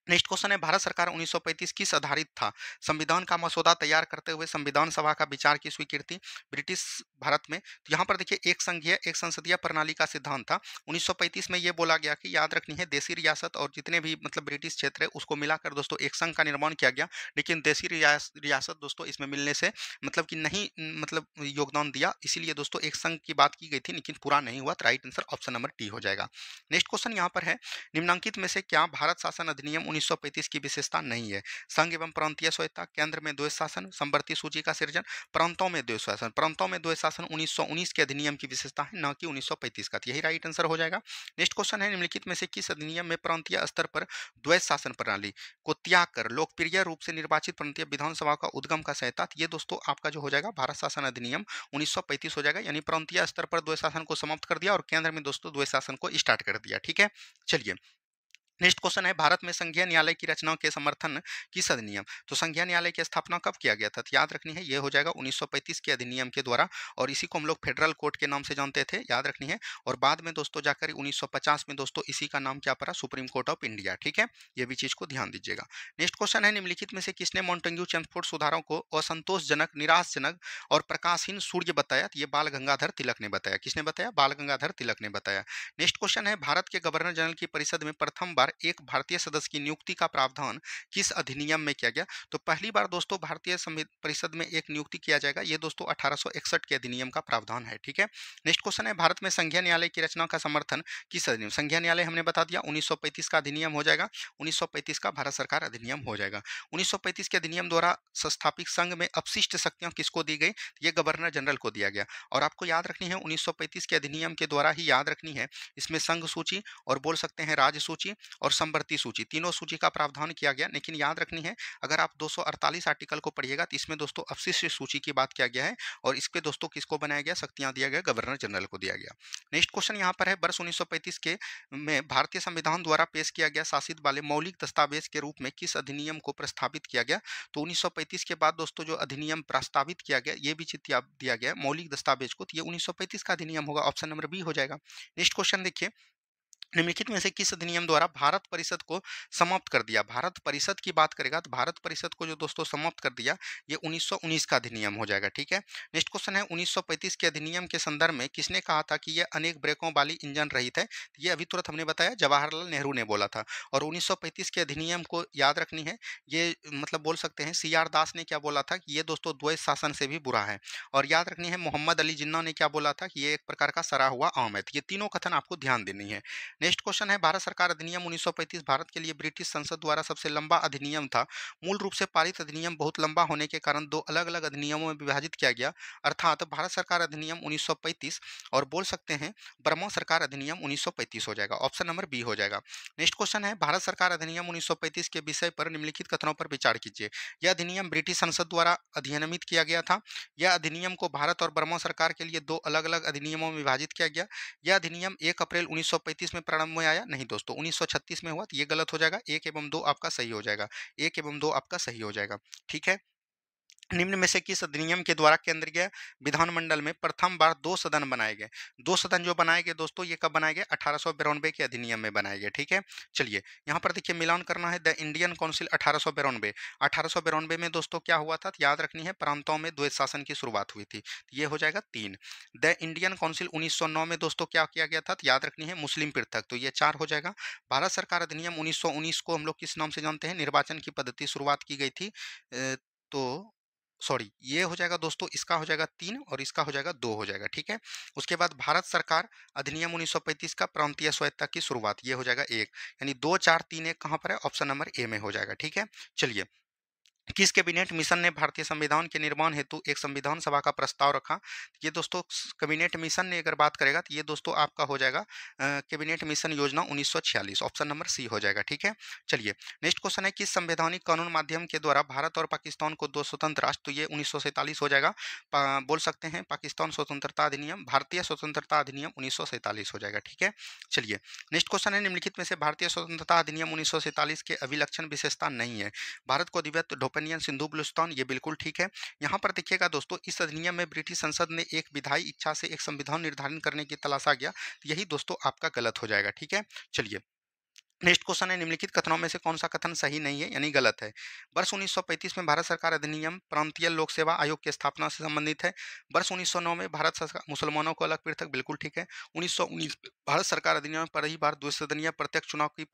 नेक्स्ट क्वेश्चन है भारत सरकार 1935 किस आधारित था। संविधान का मसौदा तैयार करते हुए संविधान सभा का विचार की स्वीकृति ब्रिटिश भारत में। तो यहाँ पर देखिए एक संघीय एक संसदीय प्रणाली का सिद्धांत था। 1935 में ये बोला गया कि याद रखनी है देशी रियासत और जितने भी मतलब ब्रिटिश क्षेत्र है उसको मिलाकर दोस्तों एक संघ का निर्माण किया गया। लेकिन देशी रियासत दोस्तों इसमें मिलने से मतलब कि नहीं मतलब योगदान दिया, इसीलिए दोस्तों एक संघ की बात की गई थी लेकिन पूरा नहीं हुआ। तो right answer option number D हो जाएगा। नेक्स्ट क्वेश्चन यहाँ पर है निम्नांकित में से क्या भारत शासन अधिनियम 1935 की विशेषता नहीं है। संघ एवं प्रांतीय स्वायत्तता, केंद्र में द्वैत शासन, समवर्ती सूची का सृजन, प्रांतों में द्वैत शासन। प्रांतों में द्वैत शासन 1919 के अधिनियम की विशेषता है न कि 1935 का। यही राइट आंसर हो जाएगा। नेक्स्ट क्वेश्चन है निम्नलिखित में से किस अधिनियम में प्रांतीय स्तर पर द्वैत शासन प्रणाली को त्याग कर लोकप्रिय रूप से निर्वाचित प्रांतीय विधानसभा का उद्गम का सहायता। ये दोस्तों आपका जो हो जाएगा भारत शासन अधिनियम 1935 हो जाएगा। यानी प्रांतीय स्तर पर द्वैत शासन को समाप्त कर दिया और केंद्र में दोस्तों द्वैत शासन को स्टार्ट कर दिया। ठीक है। चलिए नेक्स्ट क्वेश्चन है भारत में संघीय न्यायालय की रचना के समर्थन किस अधिनियम। तो संघीय न्यायालय की स्थापना कब किया गया था। तो याद रखनी है ये हो जाएगा 1935 के अधिनियम के द्वारा और इसी को हम लोग फेडरल कोर्ट के नाम से जानते थे। याद रखनी है और बाद में दोस्तों जाकर 1950 में दोस्तों इसी का नाम क्या पड़ा सुप्रीम कोर्ट ऑफ इंडिया। ठीक है। ये भी चीज को ध्यान दीजिएगा। नेक्स्ट क्वेश्चन है निम्नलिखित में से किसने मॉन्टेग्यू चेम्सफोर्ड सुधारों को असंतोषजनक, निराशजनक और प्रकाशहीन सूर्य बताया। तो ये बाल गंगाधर तिलक ने बताया। किसने बताया। बाल गंगाधर तिलक ने बताया। नेक्स्ट क्वेश्चन है भारत के गवर्नर जनरल की परिषद में प्रथम बार एक भारतीय सदस्य की नियुक्ति का प्रावधान किस अधिनियम में किया गया। तो पहली बार दोस्तों भारतीय परिषद में एक नियुक्ति किया जाएगा। ये दोस्तों 1861 के अधिनियम का प्रावधान है। ठीक है। नेक्स्ट क्वेश्चन है भारत में संघीय न्यायालय की रचना का समर्थन किस अधिनियम। संघीय न्यायालय हमने बता दिया 1935 का अधिनियम हो जाएगा। 1935 का भारत सरकार अधिनियम हो जाएगा। 1935 के अधिनियम द्वारा संस्थापित संघ में अपशिष्ट शक्तियां किसको दी गई। ये गवर्नर जनरल को दिया गया। और आपको याद रखनी है 1935 के अधिनियम के द्वारा ही याद रखनी है इसमें संघ सूची और बोल सकते हैं राज्य सूची और समवर्ती सूची तीनों सूची का प्रावधान किया गया। लेकिन याद रखनी है अगर आप 248 आर्टिकल को पढ़िएगा तो इसमें दोस्तों अपशिष्ट सूची की बात किया गया है और इस पे दोस्तों किसको बनाया गया, शक्तियां दिया गया, गवर्नर जनरल को दिया गया। नेक्स्ट क्वेश्चन यहाँ पर है वर्ष 1935 के में भारतीय संविधान द्वारा पेश किया गया शासित वाले मौलिक दस्तावेज के रूप में किस अधिनियम को प्रस्तावित किया गया। तो 1935 के बाद दोस्तों जो अधिनियम प्रस्तावित किया गया ये भी चित्या दिया गया मौलिक दस्तावेज को, तो ये 1935 का अधिनियम होगा। ऑप्शन नंबर बी हो जाएगा। नेक्स्ट क्वेश्चन देखिए निम्नलिखित में से किस अधिनियम द्वारा भारत परिषद को समाप्त कर दिया। भारत परिषद की बात करेगा तो भारत परिषद को जो दोस्तों समाप्त कर दिया ये 1919 का अधिनियम हो जाएगा। ठीक है। नेक्स्ट क्वेश्चन है 1935 के अधिनियम के संदर्भ में किसने कहा था कि यह अनेक ब्रेकों वाली इंजन रहित है। ये अभी तुरंत हमने बताया जवाहरलाल नेहरू ने बोला था। और 1935 के अधिनियम को याद रखनी है ये मतलब बोल सकते हैं सी आर दास ने क्या बोला था कि ये दोस्तों द्वैत शासन से भी बुरा है। और याद रखनी है मोहम्मद अली जिन्ना ने क्या बोला था कि ये एक प्रकार का सरा हुआ आम है। तो ये तीनों कथन आपको ध्यान देनी है। नेक्स्ट क्वेश्चन है, भारत सरकार अधिनियम 1935 भारत के लिए ब्रिटिश संसद द्वारा सबसे लंबा अधिनियम था। मूल रूप से पारित अधिनियम बहुत लंबा होने के कारण दो अलग-अलग अधिनियमों में विभाजित किया गया, अर्थात भारत सरकार अधिनियम 1935 और बोल सकते हैं बर्मा सरकार अधिनियम 1935 हो जाएगा। ऑप्शन नंबर बी हो जाएगा। नेक्स्ट क्वेश्चन है, भारत सरकार अधिनियम 1935 के विषय पर निम्नलिखित कथनों पर विचार कीजिए। यह अधिनियम ब्रिटिश संसद द्वारा अधिनियमित किया गया था। यह अधिनियम को भारत और बर्मा सरकार के लिए दो अलग-अलग अधिनियमों में विभाजित किया गया। यह अधिनियम 1 अप्रैल 1935 में प्रारंभ में आया। नहीं दोस्तों, 1936 में हुआ, तो ये गलत हो जाएगा। 1 एवं 2 आपका सही हो जाएगा। 1 एवं 2 आपका सही हो जाएगा। ठीक है। निम्न में से किस अधिनियम के द्वारा केंद्रीय विधानमंडल में प्रथम बार दो सदन बनाए गए? दो सदन जो बनाए गए दोस्तों, ये कब बनाए गए? 1892 के अधिनियम में बनाए गए। ठीक है। चलिए यहाँ पर देखिए मिलान करना है। The Indian council 1892। 1892 में दोस्तों क्या हुआ था? तो याद रखनी है, प्रांतों में द्वैत शासन की शुरुआत हुई थी। तो ये हो जाएगा 3। द इंडियन काउंसिल 1909 में दोस्तों क्या किया गया था? तो याद रखनी है, मुस्लिम पृथक। तो ये 4 हो जाएगा। भारत सरकार अधिनियम 1919 को हम लोग किस नाम से जानते हैं? निर्वाचन की पद्धति शुरुआत की गई थी। तो सॉरी, ये हो जाएगा दोस्तों, इसका हो जाएगा 3 और इसका हो जाएगा 2 हो जाएगा। ठीक है। उसके बाद भारत सरकार अधिनियम 1935 का प्रांतीय स्वायत्तता की शुरुआत, ये हो जाएगा 1। यानी 2 4 3 1 कहाँ पर है? ऑप्शन नंबर ए में हो जाएगा। ठीक है। चलिए, किस कैबिनेट मिशन ने भारतीय संविधान के निर्माण हेतु एक संविधान सभा का प्रस्ताव रखा? ये दोस्तों कैबिनेट मिशन ने अगर बात करेगा तो ये दोस्तों आपका हो जाएगा कैबिनेट मिशन योजना 1946। ऑप्शन नंबर सी हो जाएगा। ठीक है। चलिए, नेक्स्ट क्वेश्चन है, किस संवैधानिक कानून माध्यम के द्वारा भारत और पाकिस्तान को दो स्वतंत्र राष्ट्र? तो ये 1947 हो जाएगा। बोल सकते हैं पाकिस्तान स्वतंत्रता अधिनियम, भारतीय स्वतंत्रता अधिनियम 1947 हो जाएगा। ठीक है। चलिए, नेक्स्ट क्वेश्चन है, निम्नलिखित में से भारतीय स्वतंत्रता अधिनियम 1947 के अभिलक्षण विशेषता नहीं है? भारत को अधिवत डोमिनियन सिंधु बलूचिस्तान, ये बिल्कुल ठीक है। यहाँ पर देखिएगा दोस्तों, इस अधिनियम में ब्रिटिश संसद ने एक विधायी इच्छा से एक संविधान निर्धारण करने की तलाशा गया। यही दोस्तों आपका गलत हो जाएगा। ठीक है। चलिए, नेक्स्ट क्वेश्चन है, निम्नलिखित कथनों में से कौन सा कथन सही नहीं है यानी गलत है? वर्ष 1935 में भारत सरकार अधिनियम प्रांतीय लोक सेवा आयोग की स्थापना से संबंधित है। वर्ष 1909 में भारत सरकार मुसलमानों को अलग पृथक, बिल्कुल ठीक है। 1919 भारत सरकार अधिनियम में पहली बार द्विसदनीय प्रत्यक्ष चुनाव की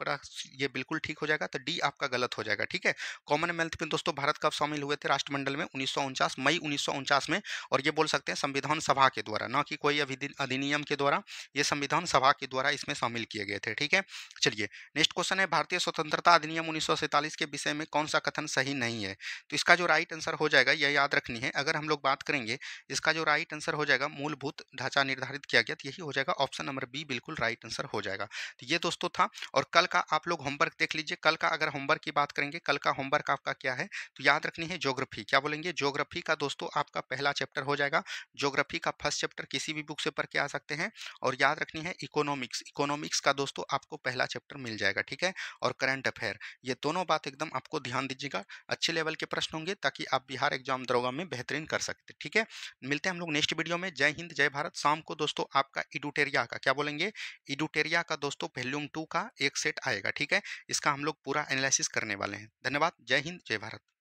ये बिल्कुल ठीक हो जाएगा। तो डी आपका गलत हो जाएगा। ठीक है। कॉमनवेल्थ में दोस्तों भारत कब शामिल हुए थे राष्ट्रमंडल में? 1949 मई 1949 में। और ये बोल सकते हैं संविधान सभा के द्वारा, ना कि कोई अधिनियम के द्वारा। ये संविधान सभा के द्वारा इसमें शामिल किए गए थे। ठीक है। चलिए, नेक्स्ट क्वेश्चन है, भारतीय स्वतंत्रता अधिनियम 1947 के विषय में कौन सा कथन सही नहीं है? तो इसका जो राइट आंसर हो जाएगा, यह याद रखनी है, अगर हम लोग बात करेंगे, इसका जो राइट आंसर हो जाएगा, मूलभूत ढांचा निर्धारित किया गया, तो यही हो जाएगा ऑप्शन नंबर बी, बिल्कुल राइट आंसर हो जाएगा। तो ये दोस्तों था। और कल का आप लोग होमवर्क देख लीजिए। कल का अगर होमवर्क की बात करेंगे, कल का होमवर्क आपका क्या है? तो याद रखनी है ज्योग्राफी। क्या बोलेंगे? ज्योग्राफी का दोस्तों आपका पहला चैप्टर हो जाएगा। ज्योग्राफी का फर्स्ट चैप्टर किसी भी बुक से पढ़ के आ सकते हैं। और याद रखनी है इकोनॉमिक्स, इकोनॉमिक्स का दोस्तों आपको पहला चैप्टर मिल जाएगा। ठीक है। और करंट अफेयर, ये दोनों बात एकदम आपको ध्यान दीजिएगा। अच्छे लेवल के प्रश्न होंगे ताकि आप बिहार एग्जाम दरोगा में बेहतरीन कर सकते। ठीक है। मिलते हैं हम लोग नेक्स्ट वीडियो में। जय हिंद, जय भारत। शाम को दोस्तों आपका इडुटेरिया का, क्या बोलेंगे? इडुटेरिया का दोस्तों वॉल्यूम 2 का एक सेट आएगा। ठीक है। इसका हम लोग पूरा एनालिसिस करने वाले हैं। धन्यवाद। जय हिंद, जय भारत।